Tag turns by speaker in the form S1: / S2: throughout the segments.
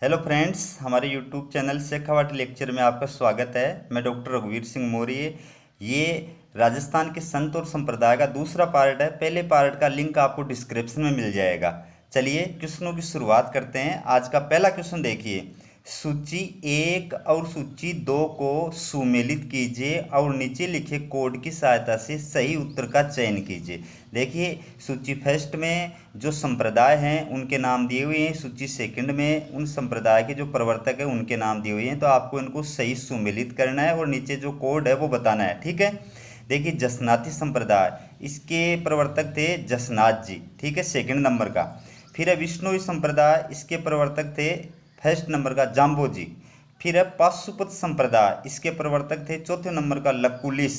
S1: Hello friends, हमारे YouTube channel शेखावाट lecture में आपका स्वागत है। मैं डॉक्टर रघुवीर सिंह मौर्य। ये राजस्थान के संत और संप्रदाय का दूसरा पार्ट है। पहले पार्ट का लिंक आपको डिस्क्रिप्शन में मिल जाएगा। चलिए क्वेश्चनों की शुरुआत करते हैं। आज का पहला क्वेश्चन देखिए। सूची एक और सूची दो को सुमेलित कीजिए और नीचे लिखे कोड की सहायता से सही उत्तर का चयन कीजिए। देखिए, सूची फर्स्ट में जो संप्रदाय हैं उनके नाम दिए हुए हैं, सूची सेकंड में उन संप्रदाय के जो प्रवर्तक हैं उनके नाम दिए हुए हैं। तो आपको इनको सही सुमेलित करना है और नीचे जो कोड है वो बताना है। ठीक है। देखिए, जसनाथी संप्रदाय, इसके प्रवर्तक थे जसनाथ जी। ठीक है, सेकंड नंबर का। फिर है विष्णुई संप्रदाय, इसके प्रवर्तक थे फर्स्ट नंबर का जाम्बो जी। फिर है पाशुपत संप्रदाय, इसके प्रवर्तक थे चौथे नंबर का लकुलिस।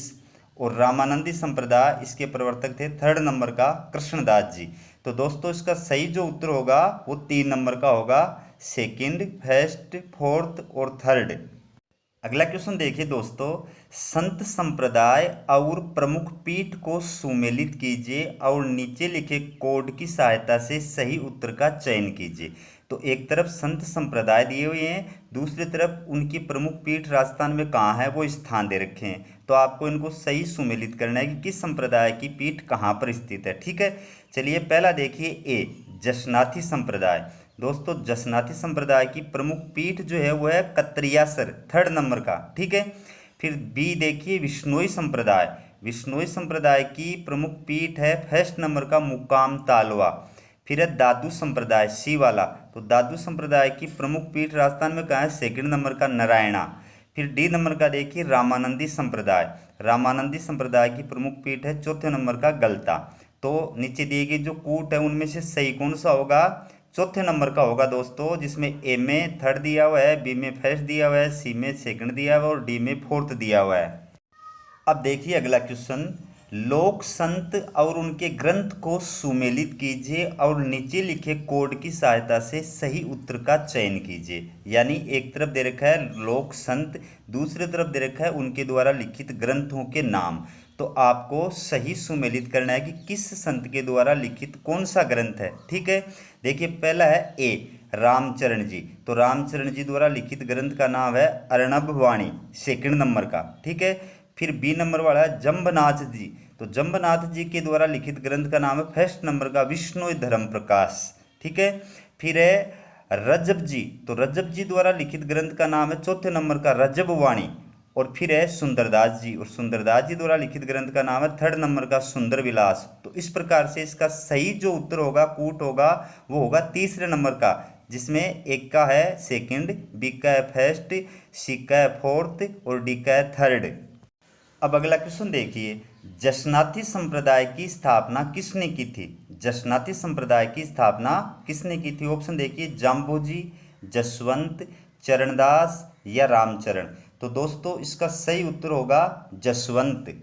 S1: और रामानंदी संप्रदाय, इसके प्रवर्तक थे थर्ड नंबर का कृष्णदास जी। तो दोस्तों, इसका सही जो उत्तर होगा वो 3 नंबर का होगा, सेकंड, फर्स्ट, फोर्थ और थर्ड। अगला क्वेश्चन देखिए दोस्तों। संत संप्रदाय और प्रमुख पीठ को सुमेलित कीजिए और नीचे लिखे कोड की सहायता से सही उत्तर का चयन कीजिए। तो एक तरफ संत संप्रदाय दिए हुए हैं, दूसरी तरफ उनकी प्रमुख पीठ राजस्थान में कहाँ है वो स्थान दे रखे हैं। तो आपको इनको सही सुमेलित करना है कि किस संप्रदाय की पीठ कहाँ पर स्थित है। ठीक है। चलिए पहला देखिए, ए जसनाथी संप्रदाय। दोस्तों, जसनाथी संप्रदाय की प्रमुख पीठ जो है वो है कत्रियासर, थर्ड नंबर का। ठीक है। फिर बी देखिए, विश्नोई संप्रदाय। विश्नोई संप्रदाय की प्रमुख पीठ है फर्स्ट नंबर का मुकाम तालवा। फिर है दादू संप्रदाय, सी वाला। तो दादू संप्रदाय की प्रमुख पीठ राजस्थान में कहाँ है, सेकंड नंबर का नारायणा। फिर डी नंबर का देखिए, रामानंदी संप्रदाय। रामानंदी संप्रदाय की प्रमुख पीठ है चौथे नंबर का गलता। तो नीचे दिए गए जो कूट है उनमें से सही कौन सा होगा, चौथे नंबर का होगा दोस्तों, जिसमें ए में थर्ड दिया हुआ है, बी में फर्स्ट दिया हुआ है, सी में सेकंड दिया हुआ है और डी में फोर्थ दिया हुआ है। अब देखिए अगला क्वेश्चन। लोक संत और उनके ग्रंथ को सुमेलित कीजिए और नीचे लिखे कोड की सहायता से सही उत्तर का चयन कीजिए। यानी एक तरफ दे रखा है लोक संत, दूसरी तरफ दे रखा है उनके द्वारा लिखित ग्रंथों के नाम। तो आपको सही सुमेलित करना है कि किस संत के द्वारा लिखित कौन सा ग्रंथ है। ठीक है। देखिए पहला है ए रामचरण जी। तो रामचरण जी द्वारा लिखित ग्रंथ का नाम है अर्णव वाणी, सेकंड नंबर का। ठीक है। फिर बी नंबर वाला है जम्बनाथ जी। तो जम्बनाथ जी के द्वारा लिखित ग्रंथ का नाम है फर्स्ट नंबर का विष्णु धर्म प्रकाश। ठीक है। फिर है रजब जी। तो रजब जी द्वारा लिखित ग्रंथ का नाम है चौथे नंबर का रजब वाणी। और फिर है सुंदरदास जी, और सुंदरदास जी द्वारा लिखित ग्रंथ का नाम है थर्ड नंबर का सुंदर विलास। तो इस प्रकार से इसका सही जो उत्तर होगा, कूट होगा, वो होगा तीसरे नंबर का, जिसमें एक का है सेकंड, बी का है फर्स्ट, सी का है फोर्थ और डी का है थर्ड। अब अगला क्वेश्चन देखिए। जसनाथी संप्रदाय की स्थापना किसने की थी। जसनाथी संप्रदाय की स्थापना किसने की थी। ऑप्शन देखिए, जाम्बोजी, जसवंत, चरणदास या रामचरण। तो दोस्तों, इसका सही उत्तर होगा जसवंत।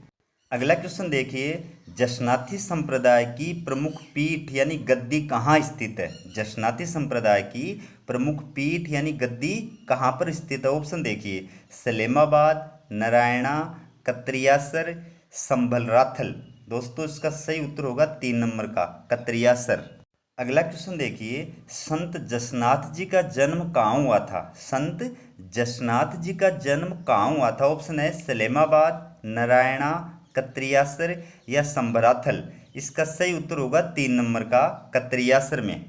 S1: अगला क्वेश्चन देखिए। जसनाथी संप्रदाय की प्रमुख पीठ यानी गद्दी कहाँ स्थित है। जसनाथी संप्रदाय की प्रमुख पीठ यानी गद्दी कहाँ पर स्थित है। ऑप्शन देखिए, सलेमाबाद, नारायणा, कत्रियासर, संभलराथल। दोस्तों, इसका सही उत्तर होगा 3 नंबर का कत्रियासर। अगला क्वेश्चन देखिए। संत जसनाथ जी का जन्म कहाँ हुआ था। संत जसनाथ जी का जन्म कहाँ हुआ था। ऑप्शन है सलेमाबाद, नारायणा, कत्रियासर या संभराथल। इसका सही उत्तर होगा 3 नंबर का कत्रियासर में।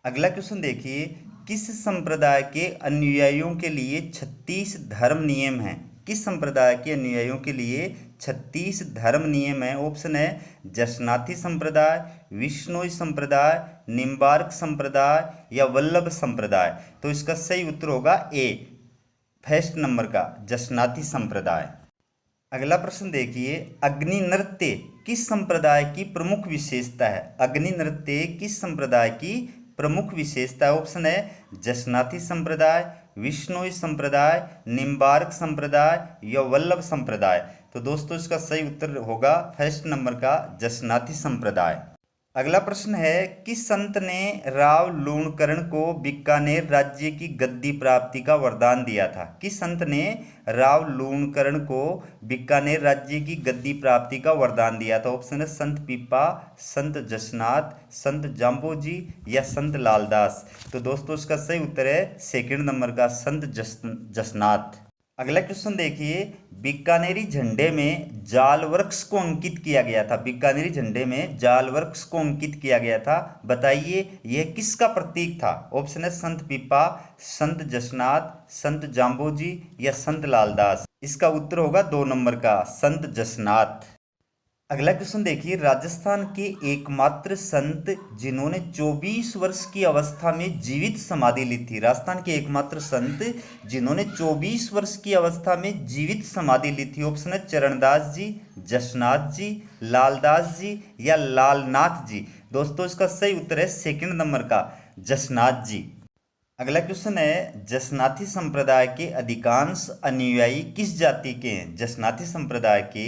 S1: अगला क्वेश्चन देखिए। किस संप्रदाय के अनुयायियों के लिए 36 धर्म नियम हैं। किस संप्रदाय के अनुयायियों के लिए 36 धर्म नियम है। ऑप्शन है जसनाथी संप्रदाय, विष्णोई संप्रदाय, निम्बार्क संप्रदाय या वल्लभ संप्रदाय। तो इसका सही उत्तर होगा ए फर्स्ट नंबर का जसनाथी संप्रदाय। अगला प्रश्न देखिए। अग्नि नृत्य किस संप्रदाय की प्रमुख विशेषता है। अग्नि नृत्य किस संप्रदाय की प्रमुख विशेषता है। ऑप्शन है जसनाथी संप्रदाय, विष्णोई संप्रदाय, निम्बार्क संप्रदाय या वल्लभ संप्रदाय। तो दोस्तों, इसका सही उत्तर होगा फर्स्ट नंबर का जसनाथी संप्रदाय। अगला प्रश्न है, किस संत ने राव लूणकरण को बीकानेर राज्य की गद्दी प्राप्ति का वरदान दिया था? किस संत ने राव लूणकरण को बीकानेर राज्य की गद्दी प्राप्ति का वरदान दिया था? ऑप्शन है संत पीपा, संत जसनाथ, संत जाम्बोजी या संत लालदास। तो दोस्तों इसका सही उत्तर है सेकंड नंबर का संत जसनाथ। अगला क्वेश्चन देखिए, बीकानेरी झंडे में जाल वृक्ष को अंकित किया गया था। बीकानेरी झंडे में जाल वृक्ष को अंकित किया गया था, बताइए यह किसका प्रतीक था? ऑप्शन है संत पीपा, संत जसनाथ, संत जाम्बोजी या संत लालदास। इसका उत्तर होगा 2 नंबर का संत जसनाथ। अगला क्वेश्चन देखिए, राजस्थान के एकमात्र संत जिन्होंने 24 वर्ष की अवस्था में जीवित समाधि ली थी। राजस्थान के एकमात्र संत जिन्होंने 24 वर्ष की अवस्था में जीवित समाधि ली थी। ऑप्शन है चरणदास जी, जसनाथ जी, लालदास जी या लालनाथ जी। दोस्तों इसका सही उत्तर है सेकंड नंबर का जसनाथ जी। अगला क्वेश्चन है, जसनाथी संप्रदाय के अधिकांश अनुयायी किस जाति के हैं? जसनाथी संप्रदाय के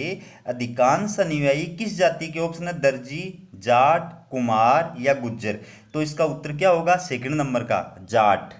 S1: अधिकांश अनुयायी किस जाति के? ऑप्शन है दर्जी, जाट, कुमार या गुज्जर। तो इसका उत्तर क्या होगा? सेकंड नंबर का जाट।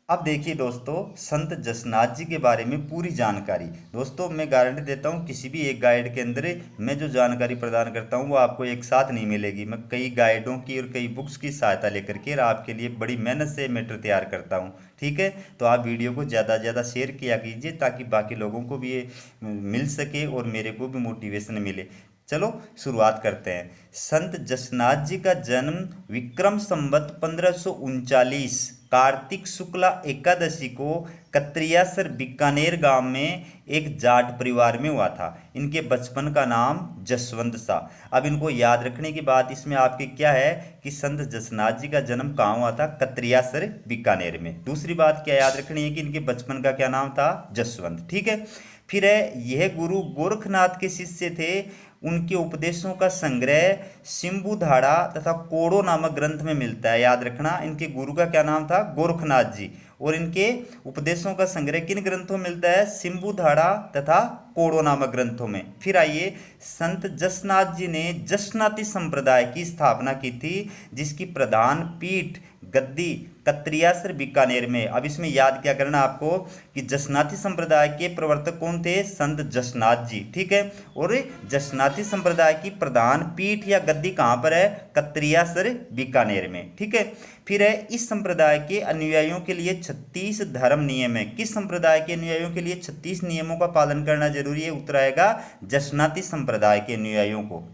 S1: अब देखिए दोस्तों, संत जसनाथ जी के बारे में पूरी जानकारी। दोस्तों मैं गारंटी देता हूँ किसी भी एक गाइड के अंदर मैं जो जानकारी प्रदान करता हूँ वो आपको एक साथ नहीं मिलेगी। मैं कई गाइडों की और कई बुक्स की सहायता लेकर के आपके लिए बड़ी मेहनत से मैटर तैयार करता हूँ। ठीक है, तो आप वीडियो को ज़्यादा से ज़्यादा शेयर किया कीजिए ताकि बाकी लोगों को भी ये मिल सके और मेरे को भी मोटिवेशन मिले। चलो शुरुआत करते हैं। संत जसनाथ जी का जन्म विक्रम संवत 1539 कार्तिक शुक्ला एकादशी को कत्रियासर बीकानेर गांव में एक जाट परिवार में हुआ था। इनके बचपन का नाम जसवंत सा। अब इनको याद रखने की बात इसमें आपके क्या है कि संत जसनाथ जी का जन्म कहाँ हुआ था? कत्रियासर बीकानेर में। दूसरी बात क्या याद रखनी है कि इनके बचपन का क्या नाम था? जसवंत। ठीक है, फिर है यह गुरु गोरखनाथ के शिष्य थे। उनके उपदेशों का संग्रह सिंबुधाड़ा तथा कोड़ो नामक ग्रंथ में मिलता है। याद रखना, इनके गुरु का क्या नाम था? गोरखनाथ जी। और इनके उपदेशों का संग्रह किन ग्रंथों में मिलता है? सिंबुधाड़ा तथा कोड़ो नामक ग्रंथों में। फिर आइए, संत जसनाथ जी ने जसनाती संप्रदाय की स्थापना की थी, जिसकी प्रधान पीठ गद्दी कत्रियासर बीकानेर में। अब इसमें याद क्या करना आपको कि जसनाती संप्रदाय के प्रवर्तक कौन थे? संत जसनाथ जी। ठीक है, और जसनाती संप्रदाय की प्रधान पीठ या गद्दी कहाँ पर है? कत्रियासर बीकानेर में। ठीक है, फिर है इस संप्रदाय के अनुयायियों के लिए 36 धर्म नियम है। किस संप्रदाय के अनुयायियों के लिए 36 नियमों का पालन करना जरूरी है? उत्तर आएगा जसनाती संप्रदाय के अनुयायियों को।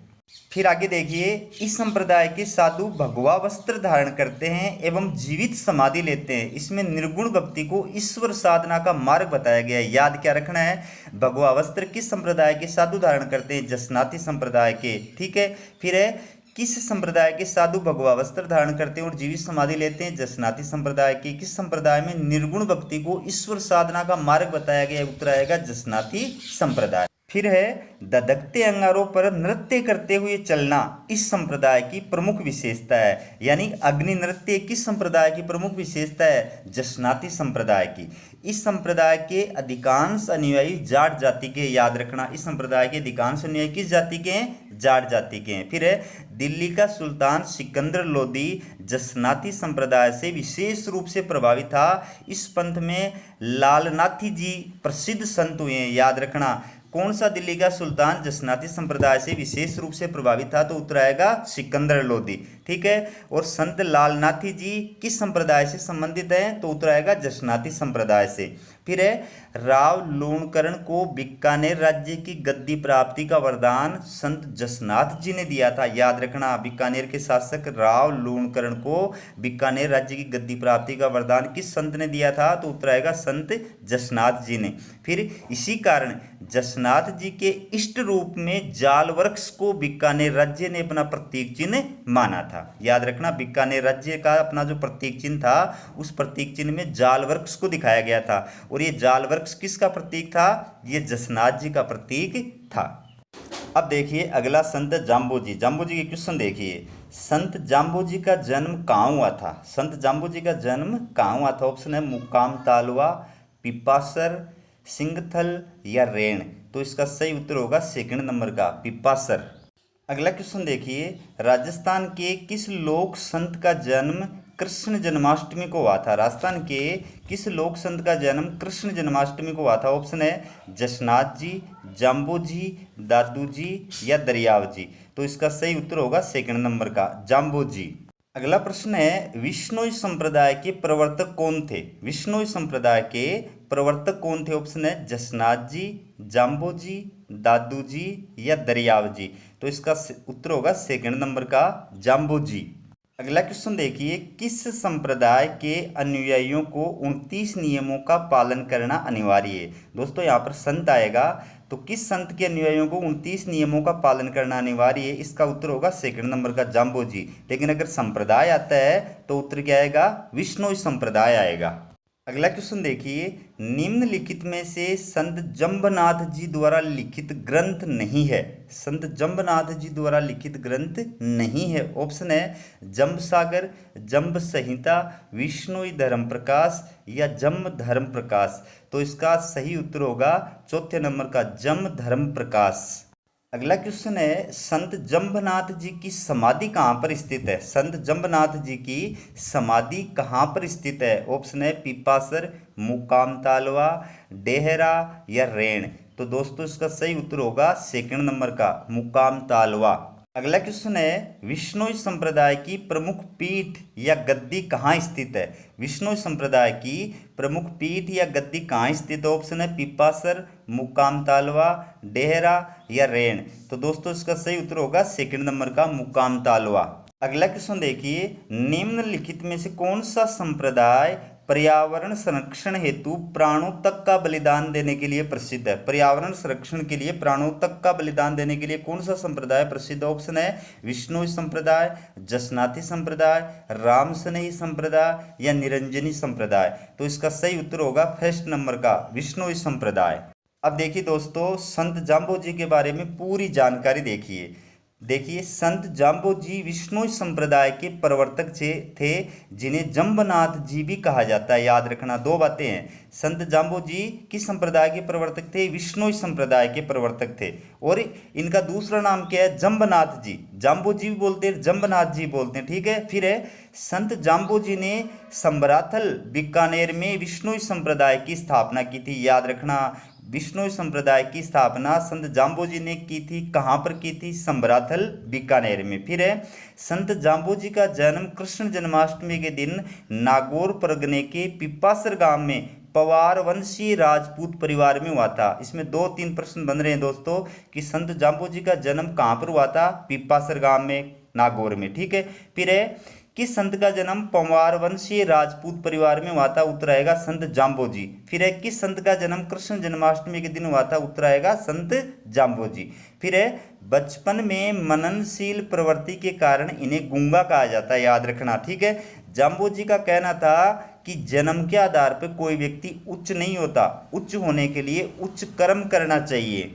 S1: फिर आगे देखिए, इस संप्रदाय के साधु भगवा वस्त्र धारण करते हैं एवं जीवित समाधि लेते हैं। इसमें निर्गुण भक्ति को ईश्वर साधना का मार्ग बताया गया है। याद क्या रखना है? भगवा वस्त्र किस संप्रदाय के साधु धारण करते हैं? जसनाती संप्रदाय के। ठीक है, फिर है किस संप्रदाय के साधु भगवा वस्त्र धारण करते हैं और जीवित समाधि लेते हैं? जसनाती संप्रदाय के। किस संप्रदाय में निर्गुण भक्ति को ईश्वर साधना का मार्ग बताया गया? उत्तर आएगा जसनाती संप्रदाय। फिर है दधकते अंगारों पर नृत्य करते हुए चलना इस संप्रदाय की प्रमुख विशेषता है। यानी अग्नि नृत्य किस संप्रदाय की प्रमुख विशेषता है? जसनाती संप्रदाय की। इस संप्रदाय के अधिकांश अनुयायी जाट जाति के। याद रखना, इस संप्रदाय के अधिकांश अनुयायी किस जाति के हैं? जाट जाति के हैं। फिर है दिल्ली का सुल्तान सिकंदर लोदी जसनाती संप्रदाय से विशेष रूप से प्रभावित था। इस पंथ में लालनाथी जी प्रसिद्ध संत हुए हैं। याद रखना, कौन सा दिल्ली का सुल्तान जसनाती संप्रदाय से विशेष रूप से प्रभावित था? तो उत्तर आएगा सिकंदर लोदी। ठीक है, और संत लालनाथी जी किस संप्रदाय से संबंधित हैं? तो उत्तर आएगा जसनाती संप्रदाय से। फिर है राव लूणकरण को बीकानेर राज्य की गद्दी प्राप्ति का वरदान संत जसनाथ जी ने दिया था। याद रखना, बीकानेर के शासक राव लूणकरण को बीकानेर राज्य की गद्दी प्राप्ति का वरदान किस संत ने दिया था? तो उत्तर आएगा संत जसनाथ जी ने। फिर इसी कारण जसनाथ जी के इष्ट रूप में जाल वृक्ष को बीकानेर राज्य ने अपना प्रतीक चिन्ह माना था। याद रखना, बीकानेर राज्य का अपना जो प्रतीक चिन्ह था उस प्रतीक चिन्ह में जाल वृक्ष को दिखाया गया था। और ये जाल वृक्ष किसका प्रतीक था? ये जसनाथ जी का प्रतीक था। अब देखिए अगला संत जाम्बोजी। जाम्बोजी के क्वेश्चन देखिए, संत जाम्बोजी का जन्म कहाँ हुआ था? संत जाम्बोजी का जन्म कहाँ हुआ था? ऑप्शन है मुकाम तालवा, पिपासर, सिंगथल या रेण। तो इसका सही उत्तर होगा सेकंड नंबर का पिपासर। अगला क्वेश्चन देखिए, राजस्थान के किस लोक संत का जन्म कृष्ण जन्माष्टमी को हुआ था? राजस्थान के किस लोक संत का जन्म कृष्ण जन्माष्टमी को हुआ था? ऑप्शन है जसनाथ जी, जाम्बू जी, दादू जी या दरियाव जी। तो इसका सही उत्तर होगा सेकंड नंबर का, जाम्बू जी। अगला प्रश्न है, विश्नोई संप्रदाय के प्रवर्तक कौन थे? विश्नोई संप्रदाय के प्रवर्तक कौन थे? ऑप्शन है जसनाथ जी, जाम्बू जी, दादू जी या दरियाव जी। तो इसका उत्तर होगा सेकंड नंबर का, जाम्बू जी। अगला क्वेश्चन देखिए, किस संप्रदाय के अनुयायियों को 29 नियमों का पालन करना अनिवार्य है? दोस्तों यहाँ पर संत आएगा, तो किस संत के अनुयायियों को 29 नियमों का पालन करना अनिवार्य है? इसका उत्तर होगा सेकंड नंबर का, जाम्बू जी। लेकिन अगर संप्रदाय आता है तो उत्तर क्या आएगा? विश्नोई संप्रदाय आएगा। अगला क्वेश्चन देखिए, निम्नलिखित में से संत जम्बनाथ जी द्वारा लिखित ग्रंथ नहीं है? संत जम्बनाथ जी द्वारा लिखित ग्रंथ नहीं है। ऑप्शन है जम्ब सागर, जम्ब संहिता, विष्णुई धर्म प्रकाश या जम्ब धर्म प्रकाश। तो इसका सही उत्तर होगा चौथे नंबर का, जम्ब धर्म प्रकाश। अगला क्वेश्चन है, संत जम्बनाथ जी की समाधि कहाँ पर स्थित है? संत जम्बनाथ जी की समाधि कहाँ पर स्थित है? ऑप्शन है पीपासर, मुकाम तालवा, डेहरा या रेण। तो दोस्तों इसका सही उत्तर होगा सेकंड नंबर का, मुकाम तालवा। अगला क्वेश्चन है, विश्नोई संप्रदाय की प्रमुख पीठ या गद्दी कहाँ स्थित है? विश्नोई संप्रदाय की प्रमुख पीठ या गद्दी कहाँ स्थित है? ऑप्शन है पीपासर, मुकाम तालवा, डेहरा या रेण। तो दोस्तों इसका सही उत्तर होगा सेकंड नंबर का, मुकाम तालवा। अगला क्वेश्चन देखिए, निम्नलिखित में से कौन सा संप्रदाय पर्यावरण संरक्षण हेतु प्राणों तक का बलिदान देने के लिए प्रसिद्ध है? पर्यावरण संरक्षण के लिए प्राणों तक का बलिदान देने के लिए कौन सा संप्रदाय प्रसिद्ध? ऑप्शन है विष्णु संप्रदाय, जसनाथी संप्रदाय, राम स्नेही संप्रदाय या निरंजनी संप्रदाय। तो इसका सही उत्तर होगा फर्स्ट नंबर का, विष्णु संप्रदाय। अब देखिए दोस्तों, संत जाम्बो जी के बारे में पूरी जानकारी देखिए संत जाम्बो जी विष्णु संप्रदाय के प्रवर्तक थे, जिन्हें जम्बनाथ जी भी कहा जाता है। याद रखना, दो बातें हैं। संत जाम्बो जी किस संप्रदाय के प्रवर्तक थे? विष्णु संप्रदाय के प्रवर्तक थे। और इनका दूसरा नाम क्या है? जम्बनाथ जी। जाम्बो जी भी बोलते हैं, जम्बनाथ जी बोलते हैं, ठीक है। फिर है संत जाम्बो जी ने संबराथल बीकानेर में विष्णु संप्रदाय की स्थापना की थी। याद रखना, विष्णु संप्रदाय की स्थापना संत जाम्बो जी ने की थी। कहाँ पर की थी? संबराथल बीकानेर में। फिर है संत जाम्बो जी का जन्म कृष्ण जन्माष्टमी के दिन नागौर परगने के पिपासर गांव में पवार वंशीय राजपूत परिवार में हुआ था। इसमें 2-3 प्रश्न बन रहे हैं दोस्तों कि संत जाम्बो जी का जन्म कहाँ पर हुआ था? पिपासर गांव में, नागौर में, ठीक है। फिर है किस संत का जन्म पंवार वंशीय राजपूत परिवार में हुआ था? उत्तर आएगा संत जाम्बो जी। फिर है किस संत का जन्म कृष्ण जन्माष्टमी के दिन हुआ था? उत्तर आएगा संत जाम्बो जी। फिर है बचपन में मननशील प्रवृत्ति के कारण इन्हें गूंगा कहा जाता है। याद रखना, ठीक है। जाम्बो जी का कहना था कि जन्म के आधार पर कोई व्यक्ति उच्च नहीं होता, उच्च होने के लिए उच्च कर्म करना चाहिए।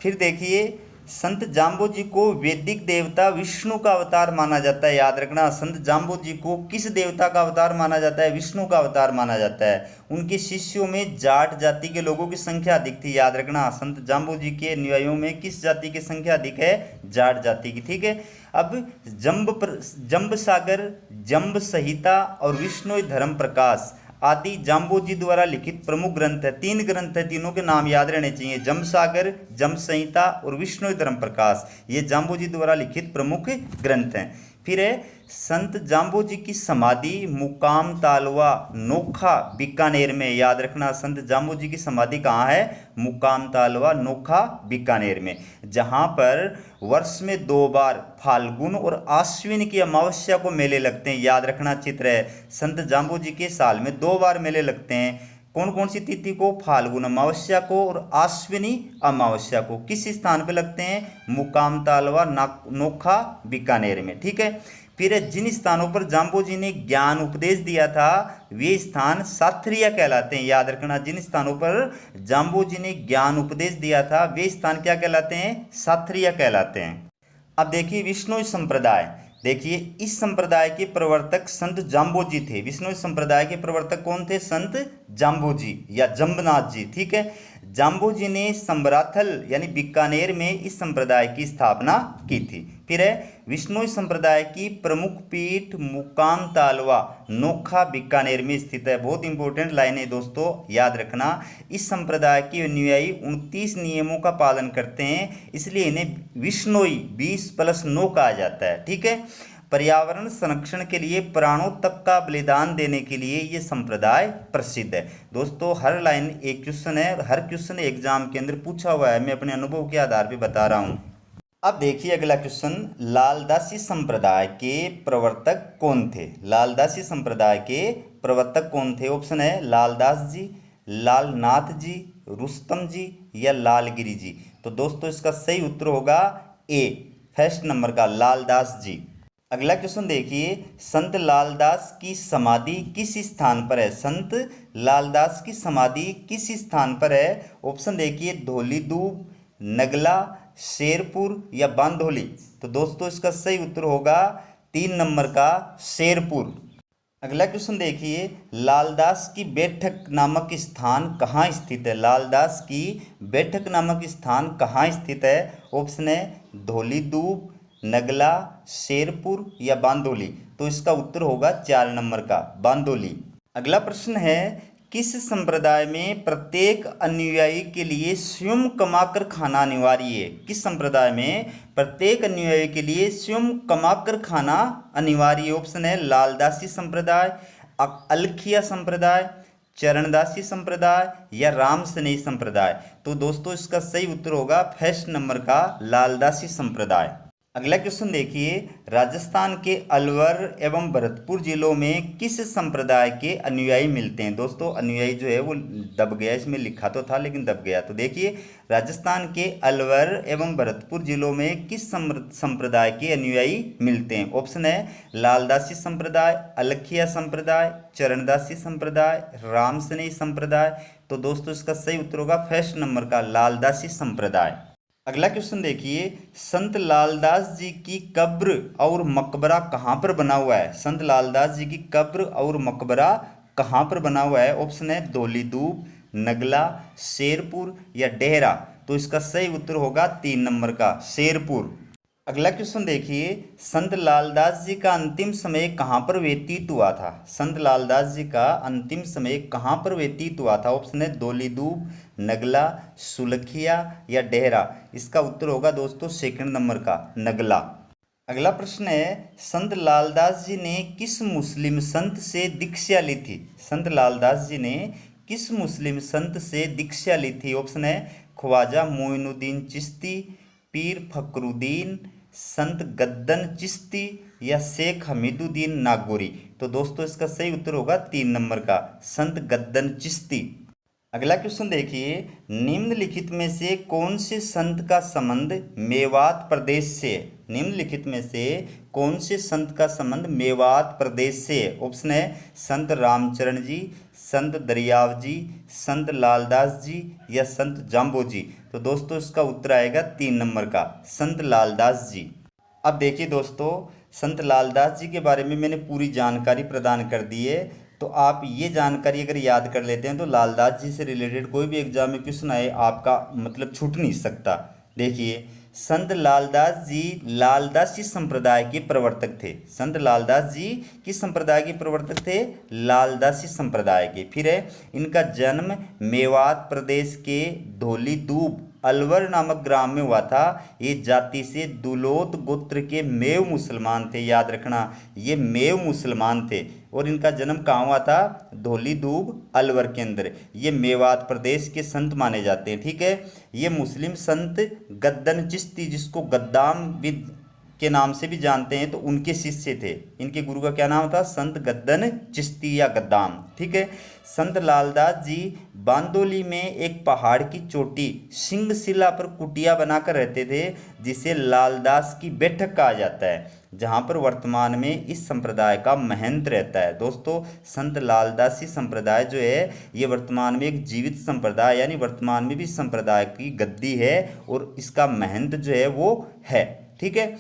S1: फिर देखिए संत जाम्बो जी को वैदिक देवता विष्णु का अवतार माना जाता है। याद रखना, संत जाम्बो जी को किस देवता का अवतार माना जाता है? विष्णु का अवतार माना जाता है। उनके शिष्यों में जाट जाति के लोगों की संख्या अधिक थी। याद रखना, संत जाम्बो जी के अनुयायियों में किस जाति की संख्या अधिक है? जाट जाति की, ठीक है। अब जम्ब सागर, जम्ब संहिता और विष्णु धर्म प्रकाश आदि जाम्बो जी द्वारा लिखित प्रमुख ग्रंथ है। 3 ग्रंथ है, तीनों के नाम याद रहने चाहिए, जम्ब सागर, जम्ब संहिता और विष्णु धर्म प्रकाश। ये जाम्बो जी द्वारा लिखित प्रमुख ग्रंथ हैं। फिर है संत जाम्बो जी की समाधि मुकाम तालवा नोखा बीकानेर में। याद रखना, संत जाम्बो जी की समाधि कहाँ है? मुकाम तालवा नोखा बीकानेर में, जहाँ पर वर्ष में 2 बार फाल्गुन और आश्विन की अमावस्या को मेले लगते हैं। याद रखना चित्र है, संत जाम्बो जी के साल में 2 बार मेले लगते हैं। कौन कौन सी तिथि को? फाल्गुन अमावस्या को और आश्विनी अमावस्या को। किस स्थान पे लगते हैं? मुकाम तालवा नोखा बीकानेर में, ठीक है। फिर जिन स्थानों पर जाम्बो जी ने ज्ञान उपदेश दिया था वे स्थान साथरिया कहलाते हैं। याद रखना, जिन स्थानों पर जाम्बो जी ने ज्ञान उपदेश दिया था वे स्थान क्या कहलाते हैं? साथरिया कहलाते हैं। अब देखिए विष्णु संप्रदाय, देखिए इस संप्रदाय के प्रवर्तक संत जाम्बोजी थे। विश्नोई संप्रदाय के प्रवर्तक कौन थे? संत जाम्बोजी या जम्बनाथ जी। ठीक है, जाम्बोजी ने संबराथल यानी बीकानेर में इस संप्रदाय की स्थापना की थी। फिर है विश्नोई संप्रदाय की प्रमुख पीठ मुकाम तालवा नोखा बीकानेर में स्थित है। बहुत इंपॉर्टेंट लाइन है दोस्तों, याद रखना। इस संप्रदाय के अनुयायी 29 नियमों का पालन करते हैं, इसलिए इन्हें विश्नोई 20+9 कहा जाता है। ठीक है, पर्यावरण संरक्षण के लिए प्राणों तक का बलिदान देने के लिए ये संप्रदाय प्रसिद्ध है। दोस्तों हर लाइन एक क्वेश्चन है और हर क्वेश्चन एग्जाम के अंदर पूछा हुआ है, मैं अपने अनुभव के आधार पर बता रहा हूँ। अब देखिए अगला क्वेश्चन, लालदासी संप्रदाय के प्रवर्तक कौन थे? लालदासी संप्रदाय के प्रवर्तक कौन थे? ऑप्शन है लालदास जी, लालनाथ जी, रुस्तम जी या लालगिरी जी। तो दोस्तों इसका सही उत्तर होगा ए, फर्स्ट नंबर का लालदास जी। अगला क्वेश्चन देखिए, संत लालदास की समाधि किस स्थान पर है? संत लालदास की समाधि किस स्थान पर है? ऑप्शन देखिए धौली दूब, नगला, शेरपुर या बांधोली। तो दोस्तों इसका सही उत्तर होगा 3 नंबर का शेरपुर। अगला क्वेश्चन देखिए, लालदास की बैठक नामक स्थान कहाँ स्थित है? लालदास की बैठक नामक स्थान कहाँ स्थित है? ऑप्शन है धौली दूब, नगला, शेरपुर या बांदोली। तो इसका उत्तर होगा 4 नंबर का बांदोली। अगला प्रश्न है, किस संप्रदाय में प्रत्येक अनुयायी के लिए स्वयं कमाकर खाना अनिवार्य है? किस संप्रदाय में प्रत्येक अनुयायी के लिए स्वयं कमाकर खाना अनिवार्य है? ऑप्शन है लालदासी संप्रदाय, अलखिया संप्रदाय, चरणदासी संप्रदाय या राम स्नेही संप्रदाय। तो दोस्तों इसका सही उत्तर होगा फर्स्ट नंबर का लालदासी संप्रदाय। अगला क्वेश्चन देखिए, राजस्थान के अलवर एवं भरतपुर जिलों में किस संप्रदाय के अनुयायी मिलते हैं? दोस्तों अनुयायी जो है वो दब गया, इसमें लिखा तो था लेकिन दब गया। तो देखिए राजस्थान के अलवर एवं भरतपुर जिलों में किस संप्रदाय के अनुयायी मिलते हैं? ऑप्शन है लालदासी संप्रदाय, अलखिया संप्रदाय, चरणदासी संप्रदाय, राम स्नेही संप्रदाय। तो दोस्तों इसका सही उत्तर होगा फर्स्ट नंबर का लालदासी संप्रदाय। अगला क्वेश्चन देखिए, संत लालदास जी की कब्र और मकबरा कहाँ पर बना हुआ है? संत लालदास जी की कब्र और मकबरा कहाँ पर बना हुआ है? ऑप्शन है धौली दूब, नगला, शेरपुर या डेहरा। तो इसका सही उत्तर होगा 3 नंबर का शेरपुर। अगला क्वेश्चन देखिए, संत लालदास जी का अंतिम समय कहाँ पर व्यतीत हुआ था? संत लालदास जी का अंतिम समय कहाँ पर व्यतीत हुआ था? ऑप्शन है धौली दूब, नगला, सुलखिया या डेहरा। इसका उत्तर होगा दोस्तों सेकंड नंबर का नगला। अगला प्रश्न है, संत लालदास जी ने किस मुस्लिम संत से दीक्षा ली थी? संत लालदास जी ने किस मुस्लिम संत से दीक्षा ली थी? ऑप्शन है ख्वाजा मोइनुद्दीन चिश्ती, पीर फकरुद्दीन, संत गद्दन चिश्ती या शेख हमीदुद्दीन नागौरी। तो दोस्तों इसका सही उत्तर होगा 3 नंबर का संत गद्दन चिश्ती। अगला क्वेश्चन देखिए, निम्नलिखित में से कौन से संत का संबंध मेवात प्रदेश से है? निम्नलिखित में से कौन से संत का संबंध मेवात प्रदेश से है? ऑप्शन है संत रामचरण जी, संत दरियाव जी, संत लालदास जी या संत जाम्बो जी। तो दोस्तों इसका उत्तर आएगा 3 नंबर का संत लालदास जी। अब देखिए दोस्तों, संत लालदास जी के बारे में मैंने पूरी जानकारी प्रदान कर दी है। तो आप ये जानकारी अगर याद कर लेते हैं तो लालदास जी से रिलेटेड कोई भी एग्जाम में क्वेश्चन आए आपका मतलब छूट नहीं सकता। देखिए संत लालदास जी लालदासी संप्रदाय के प्रवर्तक थे। संत लालदास जी किस संप्रदाय के प्रवर्तक थे? लालदासी संप्रदाय के। फिर है इनका जन्म मेवात प्रदेश के धौली दूब अलवर नामक ग्राम में हुआ था। ये जाति से दुलोत गोत्र के मेव मुसलमान थे, याद रखना ये मेव मुसलमान थे। और इनका जन्म कहाँ हुआ था? धौली दूब अलवर के अंदर। ये मेवात प्रदेश के संत माने जाते हैं। ठीक है, ये मुस्लिम संत गद्दन चिश्ती, जिसको गद्दाम विद के नाम से भी जानते हैं, तो उनके शिष्य थे। इनके गुरु का क्या नाम था? संत गद्दन चिश्ती या गद्दाम। ठीक है, संत लालदास जी बांदोली में एक पहाड़ की चोटी सिंहशिला पर कुटिया बनाकर रहते थे, जिसे लालदास की बैठक कहा जाता है, जहाँ पर वर्तमान में इस संप्रदाय का महंत रहता है। दोस्तों संत लालदासी संप्रदाय जो है ये वर्तमान में एक जीवित संप्रदाय, यानी वर्तमान में भी संप्रदाय की गद्दी है और इसका महंत जो है वो है। ठीक है,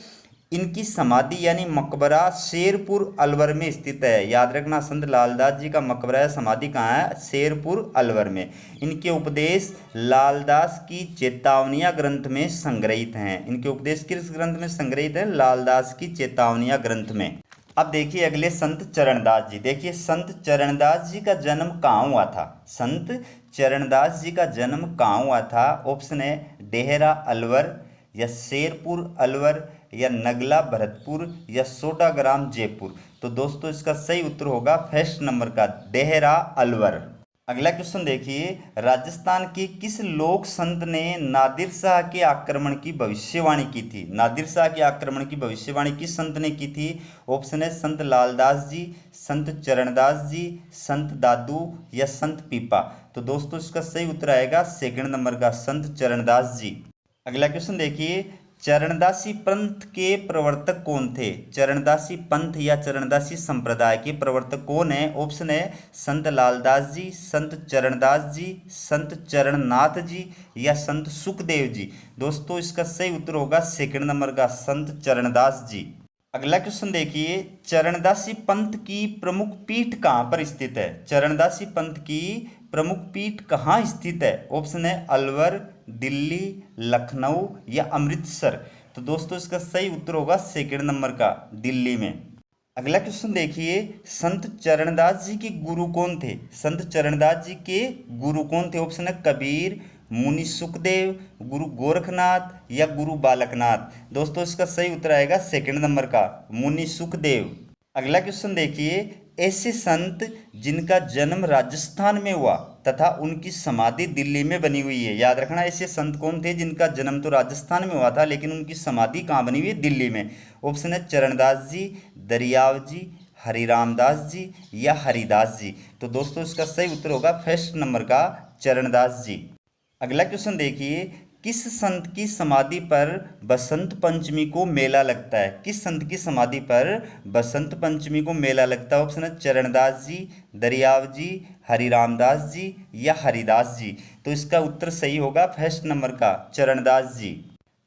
S1: इनकी समाधि यानी मकबरा शेरपुर अलवर में स्थित है। याद रखना, संत लालदास जी का मकबरा समाधि कहाँ है? शेरपुर अलवर में। इनके उपदेश लालदास की चेतावनियां ग्रंथ में संग्रहित हैं। इनके उपदेश किस ग्रंथ में संग्रहित है? लालदास की चेतावनियां ग्रंथ में। अब देखिए अगले संत चरणदास जी। देखिए संत चरणदास जी का जन्म कहाँ हुआ था? संत चरणदास जी का जन्म कहाँ हुआ था? ऑप्शन है डेहरा अलवर, या शेरपुर अलवर, या नगला भरतपुर, या सोडाग्राम जयपुर। तो दोस्तों इसका सही उत्तर होगा फर्स्ट नंबर का डेहरा अलवर। अगला क्वेश्चन देखिए, राजस्थान के किस लोक संत ने नादिर शाह के आक्रमण की भविष्यवाणी की थी? नादिर शाह के आक्रमण की भविष्यवाणी किस संत ने की थी? ऑप्शन है संत लालदास जी, संत चरणदास जी, संत दादू, या संत पीपा। तो दोस्तों इसका सही उत्तर आएगा सेकंड नंबर का, संत चरणदास जी। अगला क्वेश्चन देखिए, चरणदासी पंथ के प्रवर्तक कौन थे? चरणदासी पंथ या चरणदासी संप्रदाय के प्रवर्तक कौन है? ऑप्शन है संत लालदास जी, संत चरणदास जी, संत चरणनाथ जी, या संत सुखदेव जी। दोस्तों इसका सही उत्तर होगा सेकंड नंबर का, संत चरणदास जी। अगला क्वेश्चन देखिए, चरणदासी पंथ की प्रमुख पीठ कहाँ पर स्थित है? चरणदासी पंथ की प्रमुख पीठ कहाँ स्थित है? ऑप्शन है अलवर, दिल्ली, लखनऊ, या अमृतसर। तो दोस्तों इसका सही उत्तर होगा सेकंड नंबर का, दिल्ली में। अगला क्वेश्चन देखिए, संत चरणदास जी के गुरु कौन थे? संत चरणदास जी के गुरु कौन थे? ऑप्शन है कबीर, मुनि सुखदेव, गुरु गोरखनाथ, या गुरु बालकनाथ। दोस्तों इसका सही उत्तर आएगा सेकंड नंबर का, मुनि सुखदेव। अगला क्वेश्चन देखिए, ऐसे संत जिनका जन्म राजस्थान में हुआ तथा उनकी समाधि दिल्ली में बनी हुई है। याद रखना, ऐसे संत कौन थे जिनका जन्म तो राजस्थान में हुआ था लेकिन उनकी समाधि कहाँ बनी हुई है? दिल्ली में। ऑप्शन है चरणदास जी, दरियाव जी, हरिरामदास जी, या हरिदास जी। तो दोस्तों इसका सही उत्तर होगा फर्स्ट नंबर का, चरणदास जी। अगला क्वेश्चन देखिए, किस संत की समाधि पर बसंत पंचमी को मेला लगता है? किस संत की समाधि पर बसंत पंचमी को मेला लगता है? ऑप्शन है चरणदास जी, दरियाव जी, हरिरामदास जी, या हरिदास जी। तो इसका उत्तर सही होगा फर्स्ट नंबर का, चरणदास जी।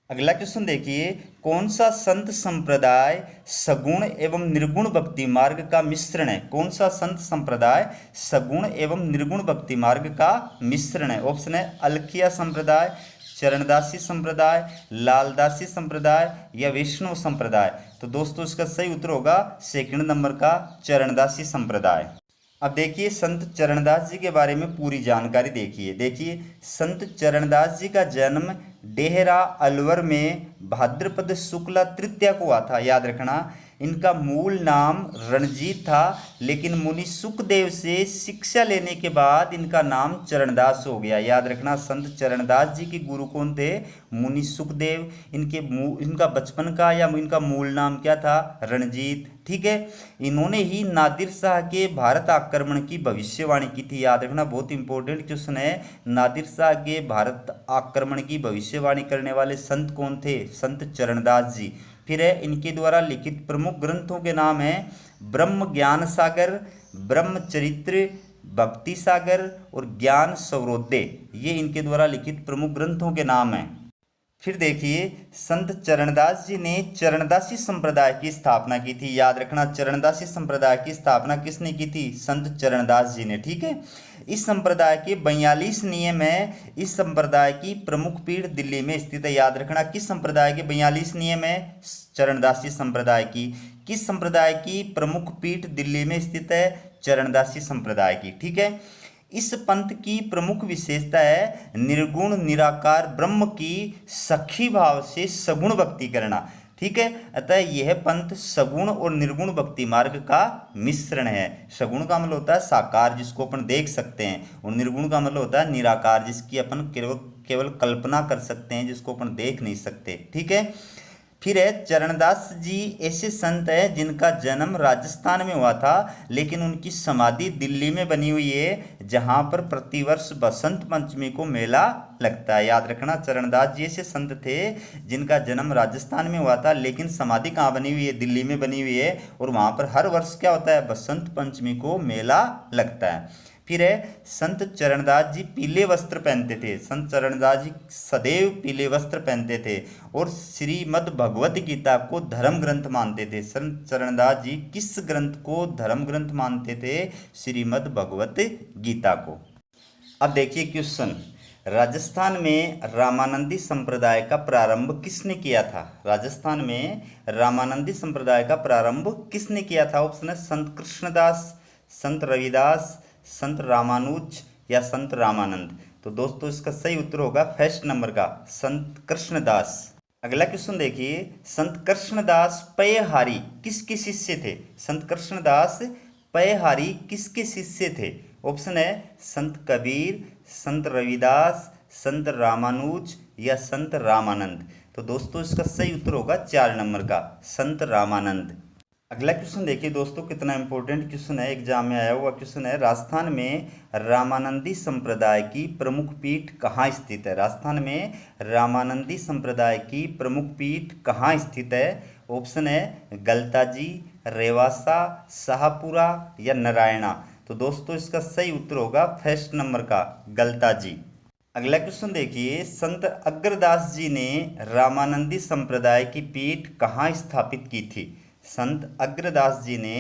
S1: अगला क्वेश्चन देखिए, कौन सा संत संप्रदाय सगुण एवं निर्गुण भक्ति मार्ग का मिश्रण है? कौन सा संत संप्रदाय सगुण एवं निर्गुण भक्ति मार्ग का मिश्रण है? ऑप्शन है अलखिया संप्रदाय, चरणदासी संप्रदाय, लालदासी संप्रदाय, या वैष्णव संप्रदाय। तो दोस्तों इसका सही उत्तर होगा सेकंड नंबर का, चरणदासी संप्रदाय। अब देखिए संत चरणदास जी के बारे में पूरी जानकारी देखिए संत चरणदास जी का जन्म डेहरा अलवर में भाद्रपद शुक्ला तृतीया को हुआ था। याद रखना, इनका मूल नाम रणजीत था लेकिन मुनि सुखदेव से शिक्षा लेने के बाद इनका नाम चरणदास हो गया। याद रखना, संत चरणदास जी के गुरु कौन थे? मुनि सुखदेव। इनका बचपन का या इनका मूल नाम क्या था? रणजीत। ठीक है, इन्होंने ही नादिर शाह के भारत आक्रमण की भविष्यवाणी की थी। याद रखना, बहुत इंपॉर्टेंट क्वेश्चन है। नादिर शाह के भारत आक्रमण की भविष्यवाणी करने वाले संत कौन थे? संत चरणदास जी। फिर है इनके द्वारा लिखित प्रमुख ग्रंथों के नाम है ब्रह्म ज्ञान सागर, ब्रह्मचरित्र, भक्ति सागर और ज्ञान सौरोदय। ये इनके द्वारा लिखित प्रमुख ग्रंथों के नाम हैं। फिर देखिए संत चरणदास जी ने चरणदासी संप्रदाय की स्थापना की थी। याद रखना, चरणदासी संप्रदाय की स्थापना किसने की थी? संत चरणदास जी ने। ठीक है, इस संप्रदाय के 42 नियम है। इस संप्रदाय की प्रमुख पीठ दिल्ली में स्थित है। याद रखना, किस संप्रदाय के 42 नियम है? चरणदासी संप्रदाय की। किस संप्रदाय की प्रमुख पीठ दिल्ली में स्थित है? चरणदासी संप्रदाय की। ठीक है, इस पंथ की प्रमुख विशेषता है निर्गुण निराकार ब्रह्म की सखी भाव से सगुण भक्ति करना। ठीक है, अतः यह पंथ सगुण और निर्गुण भक्ति मार्ग का मिश्रण है। सगुण का मतलब होता है साकार, जिसको अपन देख सकते हैं, और निर्गुण का मतलब होता है निराकार, जिसकी अपन केवल कल्पना कर सकते हैं, जिसको अपन देख नहीं सकते। ठीक है, फिर है चरणदास जी ऐसे संत हैं जिनका जन्म राजस्थान में हुआ था लेकिन उनकी समाधि दिल्ली में बनी हुई है, जहां पर प्रतिवर्ष बसंत पंचमी को मेला लगता है। याद रखना, चरणदास जी ऐसे संत थे जिनका जन्म राजस्थान में हुआ था लेकिन समाधि कहाँ बनी हुई है? दिल्ली में बनी हुई है, और वहां पर हर वर्ष क्या होता है? बसंत पंचमी को मेला लगता है। फिर है संत चरणदास जी पीले वस्त्र पहनते थे, संत चरणदास जी सदैव पीले वस्त्र पहनते थे और श्रीमद् भगवत गीता को धर्म ग्रंथ मानते थे। संत चरणदास जी किस ग्रंथ को धर्म ग्रंथ मानते थे? श्रीमद् भगवत गीता को। अब देखिए क्वेश्चन, राजस्थान में रामानंदी संप्रदाय का प्रारंभ किसने किया था? राजस्थान में रामानंदी संप्रदाय का प्रारंभ किसने किया था? ऑप्शन है संत कृष्णदास, संत रविदास, संत रामानुज या संत रामानंद। तो दोस्तों इसका सही उत्तर होगा फर्स्ट नंबर का, संत कृष्णदास। अगला क्वेश्चन देखिए, संत कृष्णदास पयहारी किसके शिष्य थे? संत कृष्णदास पयहारी किसके शिष्य थे? ऑप्शन है संत कबीर, संत रविदास, संत रामानुज या संत रामानंद। तो दोस्तों इसका सही उत्तर होगा 4 नंबर का, संत रामानंद। अगला क्वेश्चन देखिए दोस्तों, कितना इंपॉर्टेंट क्वेश्चन है, एग्जाम में आया हुआ क्वेश्चन है। राजस्थान में रामानंदी संप्रदाय की प्रमुख पीठ कहाँ स्थित है? राजस्थान में रामानंदी संप्रदाय की प्रमुख पीठ कहाँ स्थित है? ऑप्शन है गलताजी, रेवासा, शाहपुरा या नारायणा। तो दोस्तों इसका सही उत्तर होगा फर्स्ट नंबर का, गलताजी। अगला क्वेश्चन देखिए, संत अग्रदास जी ने रामानंदी संप्रदाय की पीठ कहाँ स्थापित की थी? संत अग्रदास जी ने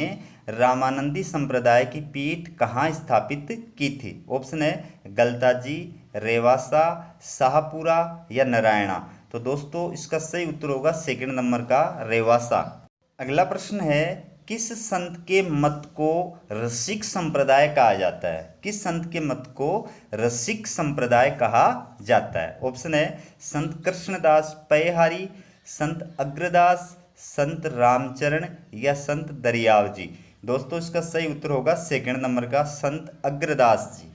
S1: रामानंदी संप्रदाय की पीठ कहाँ स्थापित की थी? ऑप्शन है गलताजी, रेवासा, शाहपुरा या नारायणा। तो दोस्तों इसका सही उत्तर होगा सेकंड नंबर का, रेवासा। अगला प्रश्न है, किस संत के मत को रसिक संप्रदाय कहा जाता है? किस संत के मत को रसिक संप्रदाय कहा जाता है? ऑप्शन है संत कृष्णदास पयहारी, संत अग्रदास, संत रामचरण या संत दरियाव जी। दोस्तों इसका सही उत्तर होगा सेकंड नंबर का, संत अग्रदास जी।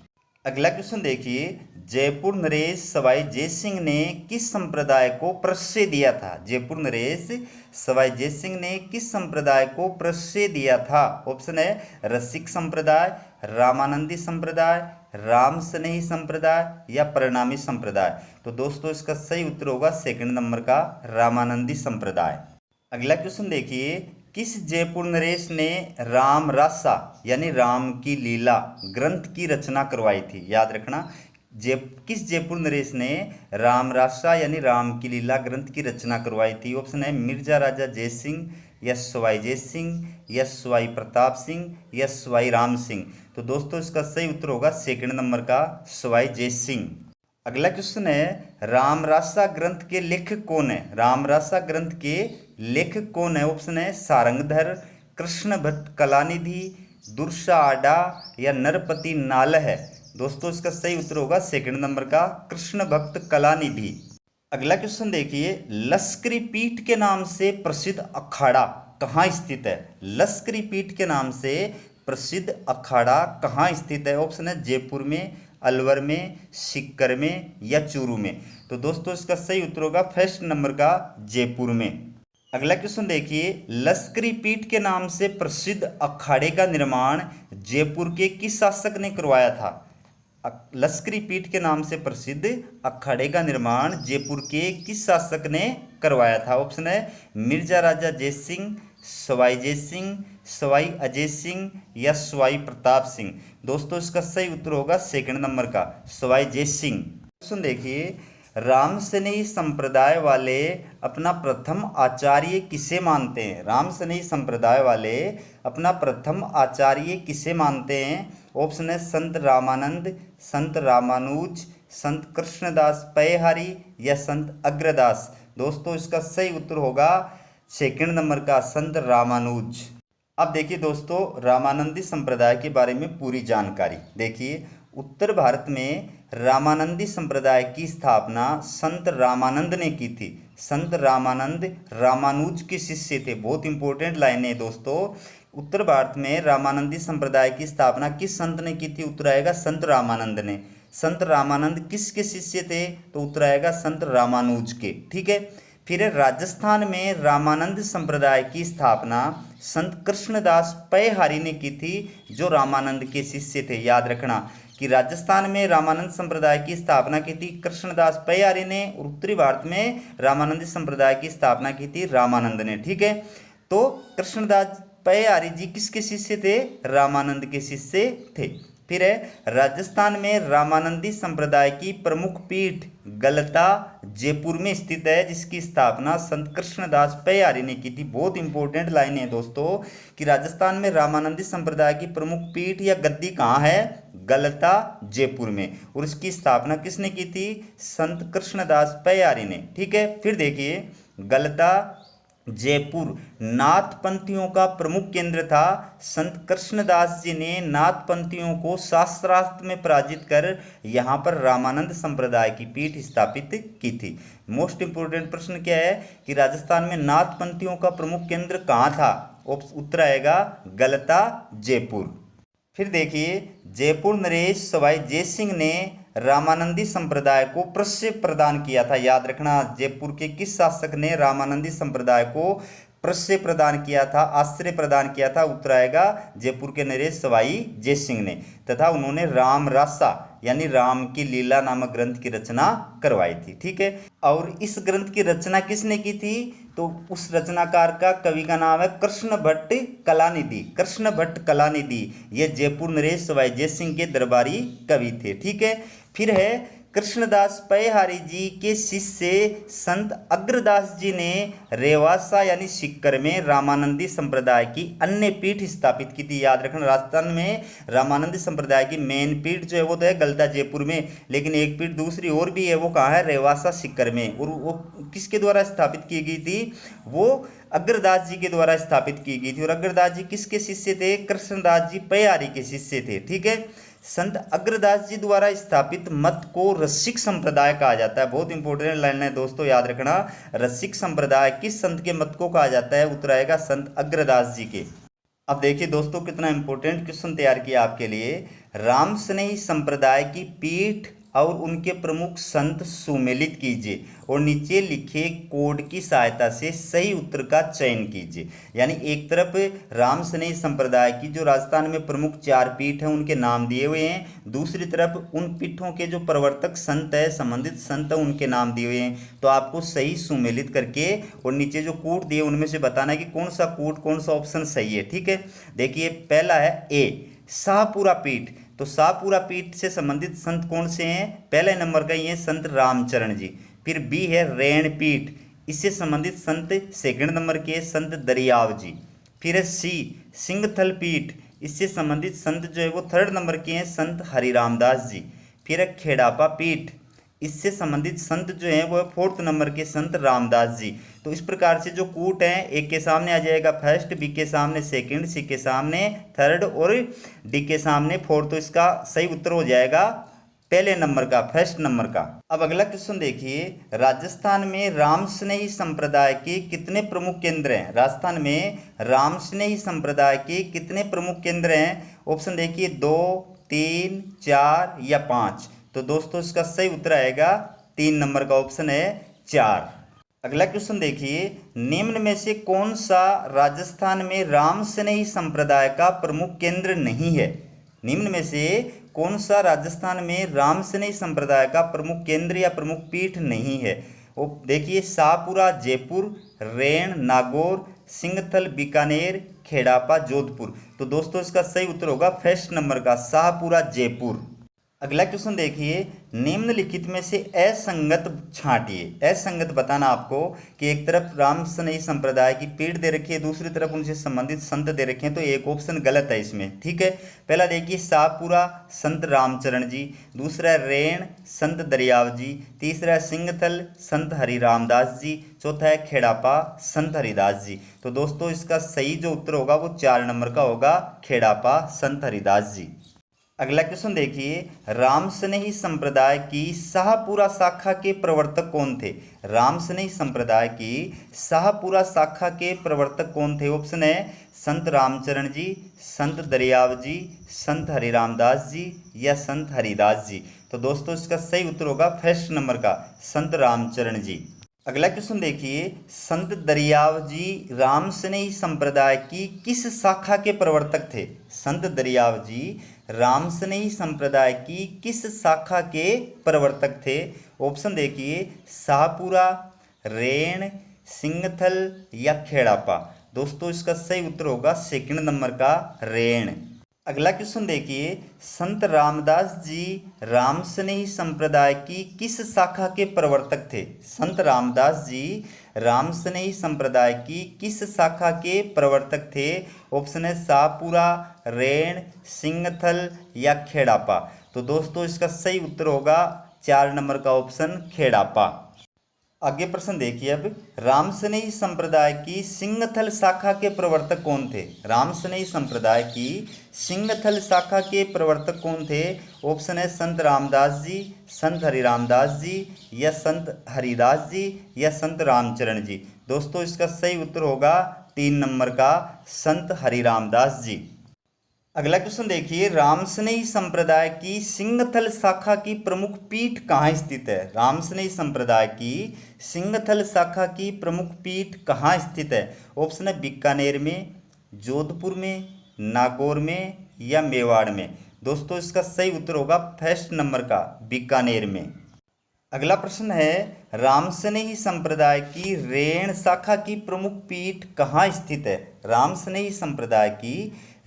S1: अगला क्वेश्चन देखिए, जयपुर नरेश सवाई जय सिंह ने किस संप्रदाय को प्रश्रय दिया था? जयपुर नरेश सवाई जय सिंह ने किस संप्रदाय को प्रश्रय दिया था? ऑप्शन है रसिक संप्रदाय, रामानंदी संप्रदाय, राम स्नेही संप्रदाय या परिणामी संप्रदाय। तो दोस्तों इसका सही उत्तर होगा सेकंड नंबर का, रामानंदी संप्रदाय। अगला क्वेश्चन देखिए, किस जयपुर नरेश ने राम रासा यानी राम की लीला ग्रंथ की रचना करवाई थी? याद रखना, किस जयपुर नरेश ने राम रासा यानी राम की लीला ग्रंथ की रचना करवाई थी? ऑप्शन है मिर्जा राजा जय सिंह या सवाई जय सिंह या सवाई प्रताप सिंह या सवाई राम सिंह। तो दोस्तों इसका सही उत्तर होगा सेकंड नंबर का, सवाई जय सिंह। अगला क्वेश्चन है, रामरासा ग्रंथ के लेखक कौन है? रामरासा ग्रंथ के लेखक कौन है? ऑप्शन है सारंगधर, कृष्ण भट्ट कलानिधि, दुर्सा आडा या नरपति नाल है। दोस्तों इसका सही उत्तर होगा सेकंड नंबर का, कृष्ण भक्त कलानिधि। अगला क्वेश्चन देखिए, लश्करी पीठ के नाम से प्रसिद्ध अखाड़ा कहाँ स्थित है? लश्करी पीठ के नाम से प्रसिद्ध अखाड़ा कहाँ स्थित है? ऑप्शन है जयपुर में, अलवर में, सीकर में या चूरू में। तो दोस्तों इसका सही उत्तर होगा फर्स्ट नंबर का, जयपुर में। अगला क्वेश्चन देखिए, लश्करी पीठ के नाम से प्रसिद्ध अखाड़े का निर्माण जयपुर के किस शासक ने करवाया था? लश्करी पीठ के नाम से प्रसिद्ध अखाड़े का निर्माण जयपुर के किस शासक ने करवाया था? ऑप्शन है मिर्जा राजा जय सिंह, सवाई जय सिंह, सवाई अजय सिंह या सवाई प्रताप सिंह। दोस्तों इसका सही उत्तर होगा सेकंड नंबर का, सवाई जय सिंह। क्वेश्चन देखिए, राम स्नेही संप्रदाय वाले अपना प्रथम आचार्य किसे मानते हैं? राम स्नेही संप्रदाय वाले अपना प्रथम आचार्य किसे मानते हैं? ऑप्शन है संत रामानंद, संत रामानुज, संत कृष्णदास पयहारी या संत अग्रदास। दोस्तों इसका सही उत्तर होगा सेकंड नंबर का, संत रामानुज। अब देखिए दोस्तों, रामानंदी संप्रदाय के बारे में पूरी जानकारी देखिए। उत्तर भारत में रामानंदी संप्रदाय की स्थापना संत रामानंद ने की थी। संत रामानंद रामानुज के शिष्य थे। बहुत इंपॉर्टेंट लाइन है दोस्तों। उत्तर भारत में रामानंदी संप्रदाय की स्थापना किस संत ने की थी? उत्तर आएगा संत रामानंद ने। संत रामानंद किसके शिष्य थे? तो उत्तर आएगा संत रामानुज के। ठीक है। फिर राजस्थान में रामानंद संप्रदाय की स्थापना संत कृष्णदास पयहारी ने की थी, जो रामानंद के शिष्य थे। याद रखना कि राजस्थान में रामानंद संप्रदाय की स्थापना की थी कृष्णदास पयहारी ने, और उत्तरी भारत में रामानंद संप्रदाय की स्थापना की थी रामानंद ने। ठीक है। तो कृष्णदास पयहारी जी किसके शिष्य थे? रामानंद के शिष्य थे। फिर है राजस्थान में रामानंदी संप्रदाय की प्रमुख पीठ गलता जयपुर में स्थित है, जिसकी स्थापना संत कृष्णदास पय्यारी ने की थी। बहुत इंपॉर्टेंट लाइन है दोस्तों कि राजस्थान में रामानंदी संप्रदाय की प्रमुख पीठ या गद्दी कहाँ है, गलता जयपुर में, और इसकी स्थापना किसने की थी, संत कृष्णदास पय्यारी ने। ठीक है, फिर देखिए गलता जयपुर नाथपंथियों का प्रमुख केंद्र था। संत कृष्णदास जी ने नाथपंथियों को शास्त्रार्थ में पराजित कर यहाँ पर रामानंद संप्रदाय की पीठ स्थापित की थी। मोस्ट इंपोर्टेंट प्रश्न क्या है कि राजस्थान में नाथपंथियों का प्रमुख केंद्र कहाँ था, उत्तर आएगा गलता जयपुर। फिर देखिए जयपुर नरेश सवाई जय सिंह ने रामानंदी संप्रदाय को प्रश्रय प्रदान किया था। याद रखना, जयपुर के किस शासक ने रामानंदी संप्रदाय को प्रश्रय प्रदान किया था, आश्रय प्रदान किया था, उत्तर आएगा जयपुर के नरेश सवाई जय सिंह ने। तथा उन्होंने राम रासा यानी राम की लीला नामक ग्रंथ की रचना करवाई थी। ठीक है, और इस ग्रंथ की रचना किसने की थी, तो उस रचनाकार का कवि का नाम है कृष्ण भट्ट कलानिधि। कृष्ण भट्ट कलानिधि ये जयपुर नरेश सवाई जय सिंह के दरबारी कवि थे। ठीक है, फिर है कृष्णदास पय्यारी जी के शिष्य संत अग्रदास जी ने रेवासा यानी सीकर में रामानंदी संप्रदाय की अन्य पीठ स्थापित की थी। याद रखना, राजस्थान में रामानंदी संप्रदाय की मेन पीठ जो है वो तो है गलता जयपुर में, लेकिन एक पीठ दूसरी और भी है, वो कहाँ है, रेवासा सीकर में। और वो किसके द्वारा स्थापित की गई थी, वो अग्रदास जी के द्वारा स्थापित की गई थी। और अग्रदास जी किसके शिष्य थे, कृष्णदास जी पय्यारी के शिष्य थे। ठीक है, संत अग्रदास जी द्वारा स्थापित मत को रसिक संप्रदाय कहा जाता है। बहुत इंपॉर्टेंट लाइन है दोस्तों, याद रखना, रसिक संप्रदाय किस संत के मत को कहा जाता है, उत्तर आएगा संत अग्रदास जी के। अब देखिए दोस्तों कितना इंपॉर्टेंट क्वेश्चन तैयार किया आपके लिए। राम स्नेही संप्रदाय की पीठ और उनके प्रमुख संत सुमेलित कीजिए और नीचे लिखे कोड की सहायता से सही उत्तर का चयन कीजिए। यानी एक तरफ राम स्नेही संप्रदाय की जो राजस्थान में प्रमुख 4 पीठ हैं उनके नाम दिए हुए हैं, दूसरी तरफ उन पीठों के जो प्रवर्तक संत है, संबंधित संत है, उनके नाम दिए हुए हैं। तो आपको सही सुमेलित करके और नीचे जो कोड दिए उनमें से बताना है कि कौन सा कोड, कौन सा ऑप्शन सही है। ठीक है, देखिए पहला है ए शाहपुरा पीठ। तो शाहपुरा पीठ से संबंधित संत कौन से हैं, पहले नंबर का ये संत रामचरण जी। फिर बी है रैण पीठ, इससे संबंधित संत सेकंड नंबर के संत दरियाव जी। फिर है सी सिंहथल पीठ, इससे संबंधित संत जो है वो थर्ड नंबर के हैं संत हरिरामदास जी। फिर है खेड़ापा पीठ, इससे संबंधित संत जो हैं वो फोर्थ नंबर के संत रामदास जी। तो इस प्रकार से जो कूट हैं, एक के सामने आ जाएगा फर्स्ट, बी के सामने सेकंड, सी के सामने थर्ड और डी के सामने फोर्थ। तो इसका सही उत्तर हो जाएगा पहले नंबर का, फर्स्ट नंबर का। अब अगला क्वेश्चन देखिए, राजस्थान में राम स्नेही संप्रदाय के कितने प्रमुख केंद्र हैं। राजस्थान में राम स्नेही संप्रदाय के कितने प्रमुख केंद्र हैं, ऑप्शन देखिए 2, 3, 4 या 5। तो दोस्तों इसका सही उत्तर आएगा 3 नंबर का, ऑप्शन है 4। अगला क्वेश्चन देखिए, निम्न में से कौन सा राजस्थान में राम स्नेही संप्रदाय का प्रमुख केंद्र नहीं है। निम्न में से कौन सा राजस्थान में राम स्नेही संप्रदाय का प्रमुख केंद्र या प्रमुख पीठ नहीं है। वो देखिए शाहपुरा जयपुर, रैण नागौर, सिंहथल बीकानेर, खेड़ापा जोधपुर। तो दोस्तों इसका सही उत्तर होगा फर्स्ट नंबर का, शाहपुरा जयपुर। अगला क्वेश्चन देखिए, निम्नलिखित में से असंगत छांटिए। असंगत बताना आपको कि एक तरफ राम स्नेही संप्रदाय की पीठ दे रखी है, दूसरी तरफ उनसे संबंधित संत दे रखे हैं, तो एक ऑप्शन गलत है इसमें। ठीक है, पहला देखिए शाहपुरा संत रामचरण जी, दूसरा है रैण संत दरियाव जी, तीसरा है सिंहथल संत हरिरामदास जी, चौथा है खेड़ापा संत हरिदास जी। तो दोस्तों इसका सही जो उत्तर होगा वो 4 नंबर का होगा, खेड़ापा संत हरिदास जी। अगला क्वेश्चन देखिए, राम स्नेही संप्रदाय की शाहपुरा शाखा के प्रवर्तक कौन थे। राम स्नेही संप्रदाय की शाहपुरा शाखा के प्रवर्तक कौन थे, ऑप्शन है संत रामचरण जी, संत दरियाव जी, संत हरिरामदास जी या संत हरिदास जी। तो दोस्तों इसका सही उत्तर होगा फर्स्ट नंबर का, संत रामचरण जी। अगला क्वेश्चन देखिए, संत दरियाव जी राम स्नेही संप्रदाय की किस शाखा के प्रवर्तक थे। संत दरियाव जी राम स्नेही संप्रदाय की किस शाखा के प्रवर्तक थे, ऑप्शन देखिए शाहपुरा, रैण, सिंहथल या खेड़ापा। दोस्तों इसका सही उत्तर होगा सेकंड नंबर का, रैण। अगला क्वेश्चन देखिए, संत रामदास जी रामस्नेही संप्रदाय की किस शाखा के प्रवर्तक थे? संत रामदास जी रामस्नेही संप्रदाय की किस शाखा के प्रवर्तक थे? ऑप्शन है शाहपुरा, रेण, सिंगथल या खेड़ापा। तो दोस्तों इसका सही उत्तर होगा 4 नंबर का ऑप्शन खेड़ापा। आगे प्रश्न देखिए अब, रामस्नेही संप्रदाय की सिंगथल शाखा के प्रवर्तक कौन थे? रामस्नेही संप्रदाय की सिंगथल शाखा के प्रवर्तक कौन थे? ऑप्शन है संत रामदास जी, संत हरिरामदास जी या संत हरिदास जी या संत रामचरण जी। दोस्तों इसका सही उत्तर होगा 3 नंबर का संत हरिरामदास जी। अगला क्वेश्चन देखिए, रामस्नेही संप्रदाय की सिंगथल शाखा की प्रमुख पीठ कहाँ स्थित है? रामस्नेही संप्रदाय की सिंगथल शाखा की प्रमुख पीठ कहाँ स्थित है? ऑप्शन है बीकानेर में, जोधपुर में, नागौर में या मेवाड़ में। दोस्तों इसका सही उत्तर होगा फर्स्ट नंबर का बीकानेर में। अगला प्रश्न है, रामस्नेही संप्रदाय की रेण शाखा की प्रमुख पीठ कहाँ स्थित है? रामस्नेही संप्रदाय की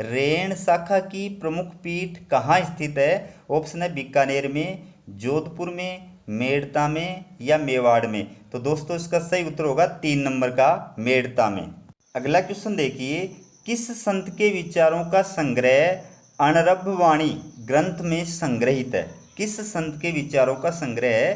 S1: रेण शाखा की प्रमुख पीठ कहाँ स्थित है? ऑप्शन है बीकानेर में, जोधपुर में, मेड़ता में या मेवाड़ में। तो दोस्तों इसका सही उत्तर होगा 3 नंबर का मेड़ता में। अगला क्वेश्चन देखिए, किस संत के विचारों का संग्रह अणरभवाणी ग्रंथ में संग्रहित है? किस संत के विचारों का संग्रह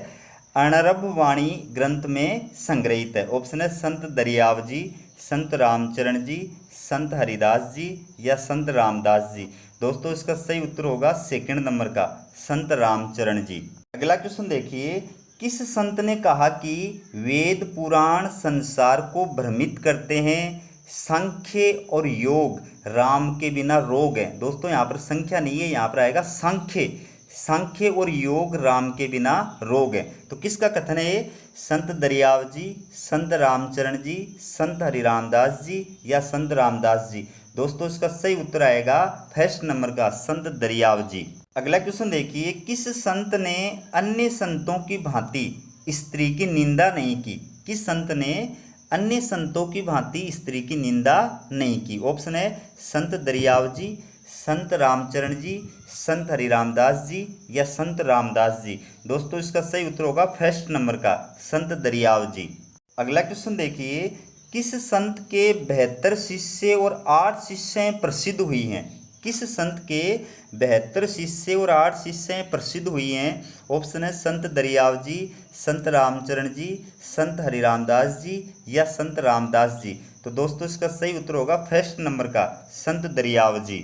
S1: अणरभवाणी ग्रंथ में संग्रहित है? ऑप्शन है संत दरियाव जी, संत रामचरण जी, संत हरिदास जी या संत रामदास जी। दोस्तों इसका सही उत्तर होगा 2 नंबर का संत रामचरण जी। अगला क्वेश्चन देखिए, किस संत ने कहा कि वेद पुराण संसार को भ्रमित करते हैं, सांख्य और योग राम के बिना रोग है? दोस्तों यहाँ पर संख्या नहीं है, यहाँ पर आएगा सांख्य। सांख्य और योग राम के बिना रोग है। तो किसका कथन है ये? संत दरियाव जी, संत रामचरण जी, संत हरिरामदास जी या संत रामदास जी। दोस्तों इसका सही उत्तर आएगा फर्स्ट नंबर का संत दरियाव जी। अगला क्वेश्चन देखिए, किस संत ने अन्य संतों की भांति स्त्री की निंदा नहीं की? किस संत ने अन्य संतों की भांति स्त्री की निंदा नहीं की? ऑप्शन है संत दरियाव जी, संत रामचरण जी, संत हरिरामदास जी या संत रामदास जी। दोस्तों इसका सही उत्तर होगा फर्स्ट नंबर का संत दरियाव जी। अगला क्वेश्चन देखिए, किस संत के 72 शिष्य और 8 शिष्याएं प्रसिद्ध हुई हैं? किस संत के 72 शिष्य और 8 शिष्याएं प्रसिद्ध हुई हैं? ऑप्शन है संत दरियाव जी, संत रामचरण जी, संत हरिरामदास जी या संत रामदास जी। तो दोस्तों इसका सही उत्तर होगा फर्स्ट नंबर का संत दरियाव जी।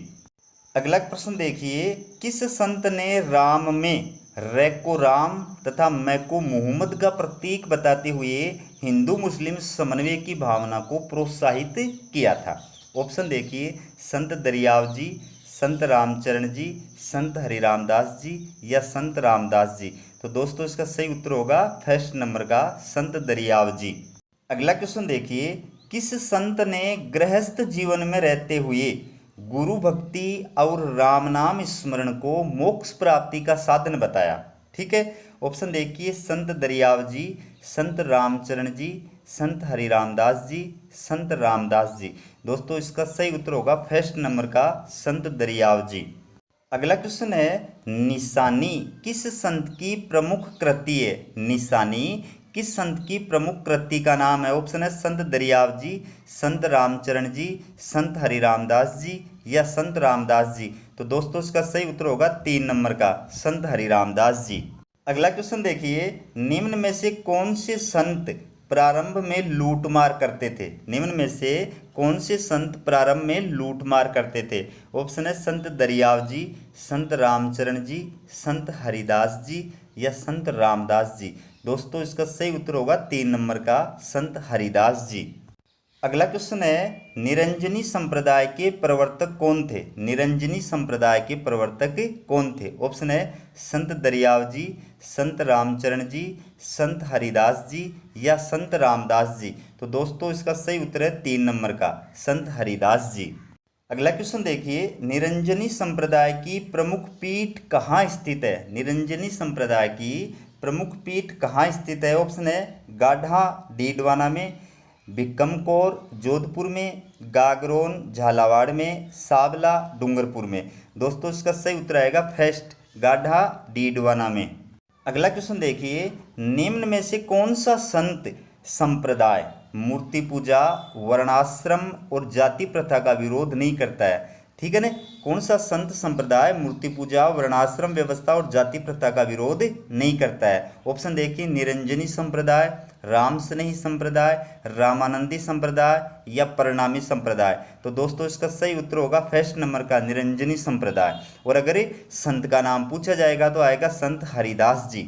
S1: अगला प्रश्न देखिए, किस संत ने राम में रे को राम तथा मैं को मोहम्मद का प्रतीक बताते हुए हिंदू मुस्लिम समन्वय की भावना को प्रोत्साहित किया था? ऑप्शन देखिए संत दरियाव जी, संत रामचरण जी, संत हरिरामदास जी या संत रामदास जी। तो दोस्तों इसका सही उत्तर होगा फर्स्ट नंबर का संत दरियाव जी। अगला क्वेश्चन देखिए, किस संत ने गृहस्थ जीवन में रहते हुए गुरु भक्ति और राम नाम स्मरण को मोक्ष प्राप्ति का साधन बताया? ठीक है, ऑप्शन देखिए संत दरियाव जी, संत रामचरण जी, संत हरिरामदास जी, संत रामदास जी। दोस्तों इसका सही उत्तर होगा फर्स्ट नंबर का संत दरियाव जी। अगला क्वेश्चन है, निशानी किस संत की प्रमुख कृति है? निशानी किस संत की प्रमुख कृति का नाम है? ऑप्शन है संत दरियाव जी, संत रामचरण जी, संत हरिरामदास जी या संत रामदास जी। तो दोस्तों इसका सही उत्तर होगा 3 नंबर का संत हरिरामदास जी। अगला क्वेश्चन देखिए, निम्न में से कौन से संत प्रारंभ में लूटमार करते थे? निम्न में से कौन से संत प्रारंभ में लूटमार करते थे? ऑप्शन है संत दरियाव जी, संत रामचरण जी, संत हरिदास जी या संत रामदास जी। दोस्तों इसका सही उत्तर होगा 3 नंबर का संत हरिदास जी। अगला क्वेश्चन है, निरंजनी संप्रदाय के प्रवर्तक कौन थे? निरंजनी संप्रदाय के प्रवर्तक कौन थे? ऑप्शन है संत दरियाव जी, संत रामचरण जी, संत हरिदास जी या संत रामदास जी। तो दोस्तों इसका सही उत्तर है 3 नंबर का संत हरिदास जी। अगला क्वेश्चन देखिए, निरंजनी संप्रदाय की प्रमुख पीठ कहाँ स्थित है? निरंजनी संप्रदाय की प्रमुख पीठ कहाँ स्थित है? ऑप्शन है गाढ़ा डीडवाना में, भिक्कमकोर जोधपुर में, गागरोन झालावाड़ में, सावला डूंगरपुर में। दोस्तों इसका सही उत्तर आएगा फेस्ट, गाढ़ा डीडवाना में। अगला क्वेश्चन देखिए, निम्न में से कौन सा संत संप्रदाय मूर्ति पूजा, वर्णाश्रम और जाति प्रथा का विरोध नहीं करता है? ठीक है ना, कौन सा संत संप्रदाय मूर्ति पूजा, वर्णाश्रम व्यवस्था और जाति प्रथा का विरोध नहीं करता है? ऑप्शन देखिए, निरंजनी संप्रदाय, राम स्नेही संप्रदाय, रामानंदी संप्रदाय या परिणामी संप्रदाय। तो दोस्तों इसका सही उत्तर होगा फर्स्ट नंबर का, निरंजनी संप्रदाय। और अगर संत का नाम पूछा जाएगा तो आएगा संत हरिदास जी।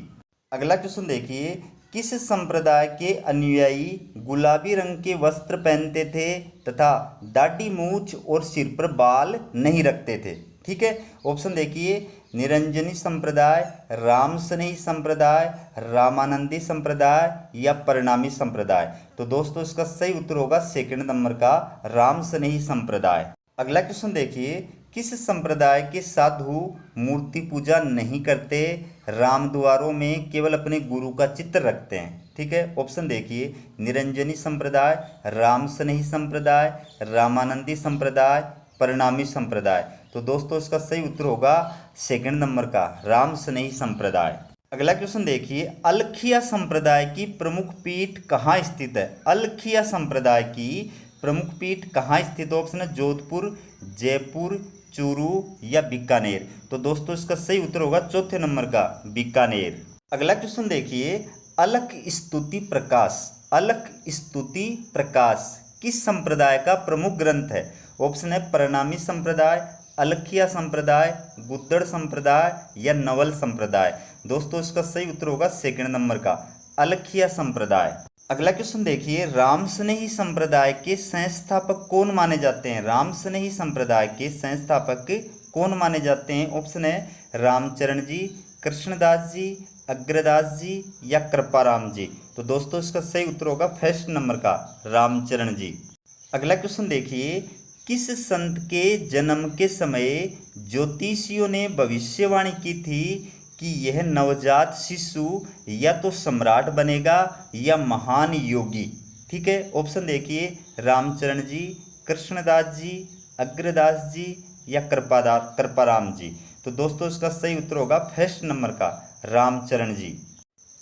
S1: अगला क्वेश्चन देखिए, किस संप्रदाय के अनुयायी गुलाबी रंग के वस्त्र पहनते थे तथा दाढ़ी, मूछ और सिर पर बाल नहीं रखते थे? ठीक है, ऑप्शन देखिए, निरंजनी संप्रदाय, राम स्नेही संप्रदाय, रामानंदी संप्रदाय या परिणामी संप्रदाय। तो दोस्तों इसका सही उत्तर होगा सेकंड नंबर का, राम स्नेही संप्रदाय। अगला क्वेश्चन देखिए, किस संप्रदाय के साधु मूर्ति पूजा नहीं करते, रामद्वारों में केवल अपने गुरु का चित्र रखते हैं? ठीक है, ऑप्शन देखिए, निरंजनी संप्रदाय, राम स्नेही संप्रदाय, रामानंदी संप्रदाय, परिणामी संप्रदाय। तो दोस्तों इसका सही उत्तर होगा सेकंड नंबर का, राम स्नेही संप्रदाय। अगला क्वेश्चन देखिए, अलखिया संप्रदाय की प्रमुख पीठ कहाँ स्थित है? अलखिया संप्रदाय की प्रमुख पीठ कहाँ स्थित है? ऑप्शन है जोधपुर, जयपुर, चूरू या बीकानेर। तो दोस्तों इसका सही उत्तर होगा चौथे नंबर का, बीकानेर। अगला क्वेश्चन देखिए, अलख स्तुति प्रकाश, अलख स्तुति प्रकाश किस संप्रदाय का प्रमुख ग्रंथ है? ऑप्शन है परिणामी संप्रदाय, अलखिया संप्रदाय, गुद्दड़ संप्रदाय या नवल संप्रदाय। दोस्तों इसका सही उत्तर होगा सेकंड नंबर का, अलखिया संप्रदाय। अगला क्वेश्चन देखिए, राम स्नेही संप्रदाय के संस्थापक कौन माने जाते हैं? राम स्नेही संप्रदाय के संस्थापक कौन माने जाते हैं? ऑप्शन है रामचरण जी, कृष्णदास जी, अग्रदास जी या कृपाराम जी। तो दोस्तों इसका सही उत्तर होगा फर्स्ट नंबर का, रामचरण जी। अगला क्वेश्चन देखिए, किस संत के जन्म के समय ज्योतिषियों ने भविष्यवाणी की थी कि यह नवजात शिशु या तो सम्राट बनेगा या महान योगी? ठीक है, ऑप्शन देखिए, रामचरण जी, कृष्णदास जी, अग्रदास जी या कृपाराम जी। तो दोस्तों इसका सही उत्तर होगा फर्स्ट नंबर का, रामचरण जी।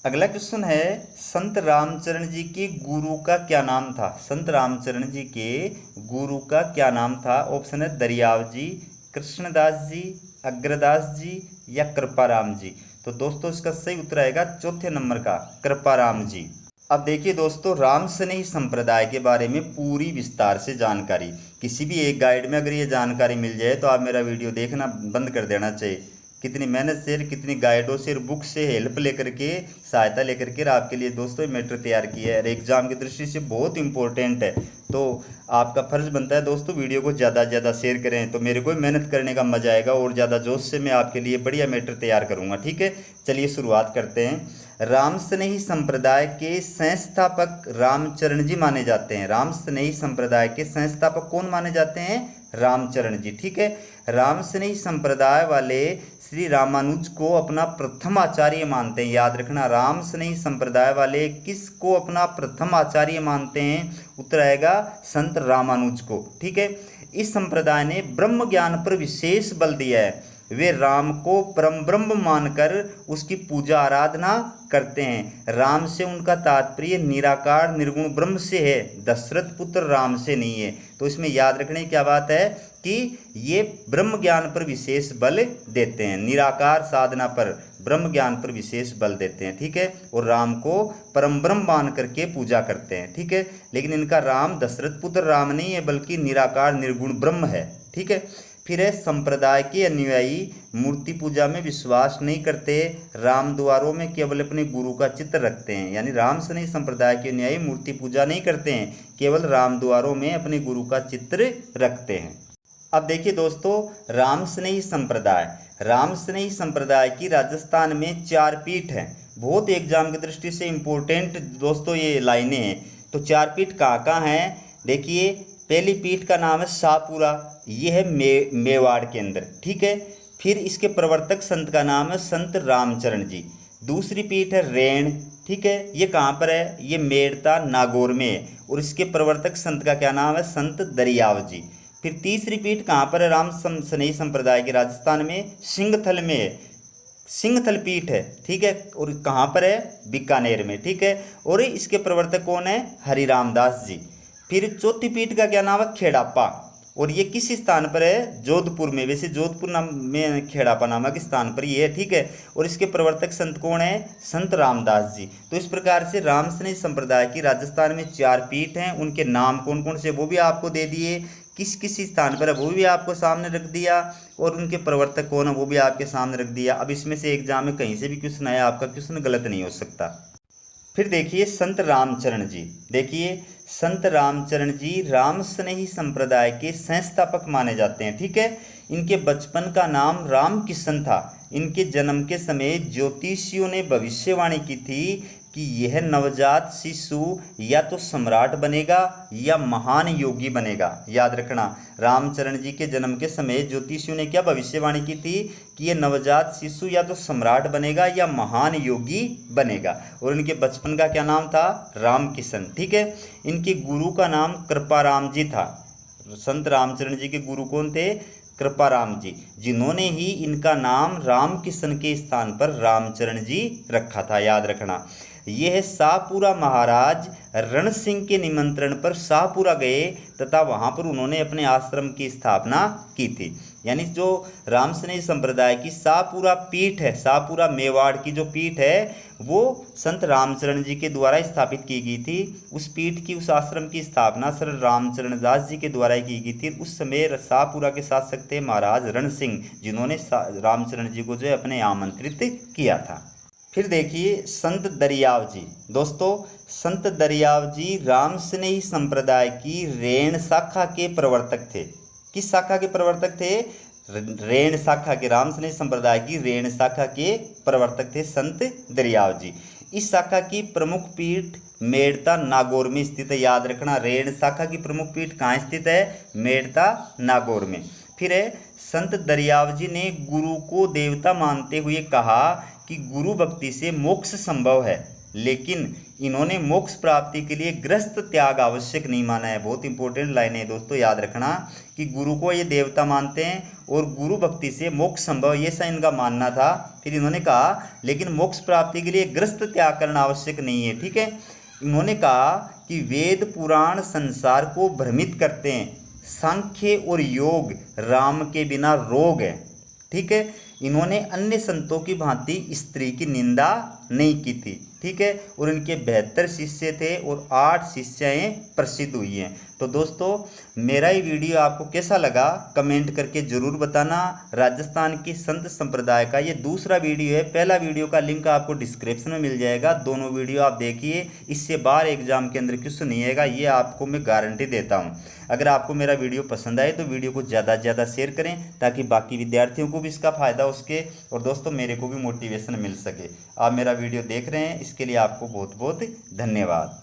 S1: अगला क्वेश्चन है, संत रामचरण जी के गुरु का क्या नाम था? संत रामचरण जी के गुरु का क्या नाम था? ऑप्शन है दरियाव जी, कृष्णदास जी, अग्रदास जी या कृपाराम जी। तो दोस्तों इसका सही उत्तर आएगा चौथे नंबर का, कृपाराम जी। अब देखिए दोस्तों, राम स्नेही संप्रदाय के बारे में पूरी विस्तार से जानकारी किसी भी एक गाइड में अगर ये जानकारी मिल जाए तो आप मेरा वीडियो देखना बंद कर देना चाहिए। कितनी मेहनत से, कितनी गाइडों से, बुक से हेल्प लेकर के, सहायता लेकर के आपके लिए दोस्तों मैटर तैयार किया है। एग्जाम की दृष्टि से बहुत इंपॉर्टेंट है, तो आपका फर्ज बनता है दोस्तों वीडियो को ज़्यादा से ज़्यादा शेयर करें, तो मेरे को मेहनत करने का मजा आएगा और ज़्यादा जोश से मैं आपके लिए बढ़िया मैटर तैयार करूँगा। ठीक है, चलिए शुरुआत करते हैं। राम स्नेही संप्रदाय के संस्थापक रामचरण जी माने जाते हैं। राम स्नेही संप्रदाय के संस्थापक कौन माने जाते हैं? रामचरण जी। ठीक है, राम स्नेही संप्रदाय वाले श्री रामानुज को अपना प्रथम आचार्य मानते हैं। याद रखना, राम स्नेही संप्रदाय वाले किसको अपना प्रथम आचार्य मानते हैं? उत्तर आएगा संत रामानुज को। ठीक है, इस संप्रदाय ने ब्रह्म ज्ञान पर विशेष बल दिया है। वे राम को परम ब्रह्म मानकर उसकी पूजा आराधना करते हैं। राम से उनका तात्पर्य निराकार निर्गुण ब्रह्म से है, दशरथ पुत्र राम से नहीं है। तो इसमें याद रखने की क्या बात है कि ये ब्रह्म ज्ञान पर विशेष बल देते हैं, निराकार साधना पर ब्रह्म ज्ञान पर विशेष बल देते हैं। ठीक है, और राम को परम ब्रह्म मान करके पूजा करते हैं। ठीक है, लेकिन इनका राम दशरथ पुत्र राम नहीं है बल्कि निराकार निर्गुण ब्रह्म है। ठीक है, फिर है संप्रदाय के अनुयायी मूर्ति पूजा में विश्वास नहीं करते, राम द्वारों में केवल अपने गुरु का चित्र रखते हैं। यानी राम स्नेही संप्रदाय के अनुयायी मूर्ति पूजा नहीं करते हैं, केवल राम द्वारों में अपने गुरु का चित्र रखते हैं। अब देखिए दोस्तों, राम स्नेही संप्रदाय, राम स्नेही संप्रदाय की राजस्थान में 4 पीठ हैं। बहुत एग्जाम की दृष्टि से इम्पोर्टेंट दोस्तों ये लाइनें हैं। तो 4 पीठ कहाँ कहाँ हैं? देखिए, पहली पीठ का नाम है शाहपुरा, ये है मेवाड़ के अंदर। ठीक है, फिर इसके प्रवर्तक संत का नाम है संत रामचरण जी। दूसरी पीठ है रेण। ठीक है, ये कहाँ पर है? ये मेड़ता नागौर में है, और इसके प्रवर्तक संत का क्या नाम है? संत दरियाव जी। फिर तीसरी पीठ कहाँ पर है? राम स्नेही संप्रदाय के राजस्थान में सिंहथल में है, सिंहथल पीठ है, ठीक है। और कहाँ पर है? बीकानेर में, ठीक है। और इसके प्रवर्तक कौन है? हरिराम दास जी। फिर चौथी पीठ का क्या नाम है? खेड़ापा, और ये किस स्थान पर है? जोधपुर में। वैसे जोधपुर नाम में खेड़ापा नामक स्थान पर ये है, ठीक है। और इसके प्रवर्तक संत कौन है? संत रामदास जी। तो इस प्रकार से रामस्नेही संप्रदाय की राजस्थान में 4 पीठ हैं, उनके नाम कौन कौन से वो भी आपको दे दिए, किस किस स्थान पर है वो भी आपको सामने रख दिया, और उनके प्रवर्तक कौन है वो भी आपके सामने रख दिया। अब इसमें से एग्जाम में कहीं से भी क्वेश्चन आया, आपका क्वेश्चन गलत नहीं हो सकता। फिर देखिए संत रामचरण जी, देखिए संत रामचरण जी रामस्नेही संप्रदाय के संस्थापक माने जाते हैं, ठीक है। इनके बचपन का नाम रामकिशन था। इनके जन्म के समय ज्योतिषियों ने भविष्यवाणी की थी कि यह नवजात शिशु या तो सम्राट बनेगा या महान योगी बनेगा। याद रखना, रामचरण जी के जन्म के समय ज्योतिषियों ने क्या भविष्यवाणी की थी कि यह नवजात शिशु या तो सम्राट बनेगा या महान योगी बनेगा। और इनके बचपन का क्या नाम था? रामकिशन, ठीक है। इनके गुरु का नाम कृपाराम जी था। संत रामचरण जी के गुरु कौन थे? कृपाराम जी, जिन्होंने ही इनका नाम रामकिशन के स्थान पर रामचरण जी रखा था। याद रखना, यह शाहपुरा महाराज रण सिंह के निमंत्रण पर शाहपुरा गए तथा वहां पर उन्होंने अपने आश्रम की स्थापना की थी। यानी जो रामस्नेही संप्रदाय की शाहपुरा पीठ है, शाहपुरा मेवाड़ की जो पीठ है, वो संत रामचरण जी के द्वारा स्थापित की गई थी। उस पीठ की, उस आश्रम की स्थापना सर रामचरण दास जी के द्वारा की गई थी। उस समय शाहपुरा के शासक थे महाराज रण सिंह, जिन्होंने रामचरण जी को जो है अपने आमंत्रित किया था। फिर देखिए संत दरियाव जी। दोस्तों, संत दरियाव जी रामस्नेही संप्रदाय की रेण शाखा के प्रवर्तक थे। किस शाखा के प्रवर्तक थे? रेण शाखा के, रामस्नेही संप्रदाय की रेण शाखा के प्रवर्तक थे संत दरियाव जी। इस शाखा की प्रमुख पीठ मेड़ता नागौर में स्थित है। याद रखना, रेण शाखा की प्रमुख पीठ कहाँ स्थित है? मेड़ता नागौर में। फिर है संत दरियाव जी ने गुरु को देवता मानते हुए कहा कि गुरु भक्ति से मोक्ष संभव है, लेकिन इन्होंने मोक्ष प्राप्ति के लिए गृहस्थ त्याग आवश्यक नहीं माना है। बहुत इंपॉर्टेंट लाइन है दोस्तों, याद रखना कि गुरु को ये देवता मानते हैं और गुरु भक्ति से मोक्ष संभव, ये सा इनका मानना था। फिर इन्होंने कहा लेकिन मोक्ष प्राप्ति के लिए गृहस्थ त्याग करना आवश्यक नहीं है, ठीक है। इन्होंने कहा कि वेद पुराण संसार को भ्रमित करते हैं, सांख्य और योग राम के बिना रोग है, ठीक है। इन्होंने अन्य संतों की भांति स्त्री की निंदा नहीं की थी, ठीक है। और इनके 72 शिष्य थे और 8 शिष्याएं प्रसिद्ध हुई हैं। तो दोस्तों, मेरा ये वीडियो आपको कैसा लगा कमेंट करके ज़रूर बताना। राजस्थान की संत संप्रदाय का ये दूसरा वीडियो है। पहला वीडियो का लिंक आपको डिस्क्रिप्शन में मिल जाएगा, दोनों वीडियो आप देखिए। इससे बाहर एग्जाम के अंदर क्वेश्चन नहीं आएगा, ये आपको मैं गारंटी देता हूँ। अगर आपको मेरा वीडियो पसंद आए तो वीडियो को ज़्यादा से ज़्यादा शेयर करें ताकि बाकी विद्यार्थियों को भी इसका फ़ायदा हो सके और दोस्तों मेरे को भी मोटिवेशन मिल सके। आप मेरा वीडियो देख रहे हैं, इसके लिए आपको बहुत बहुत धन्यवाद।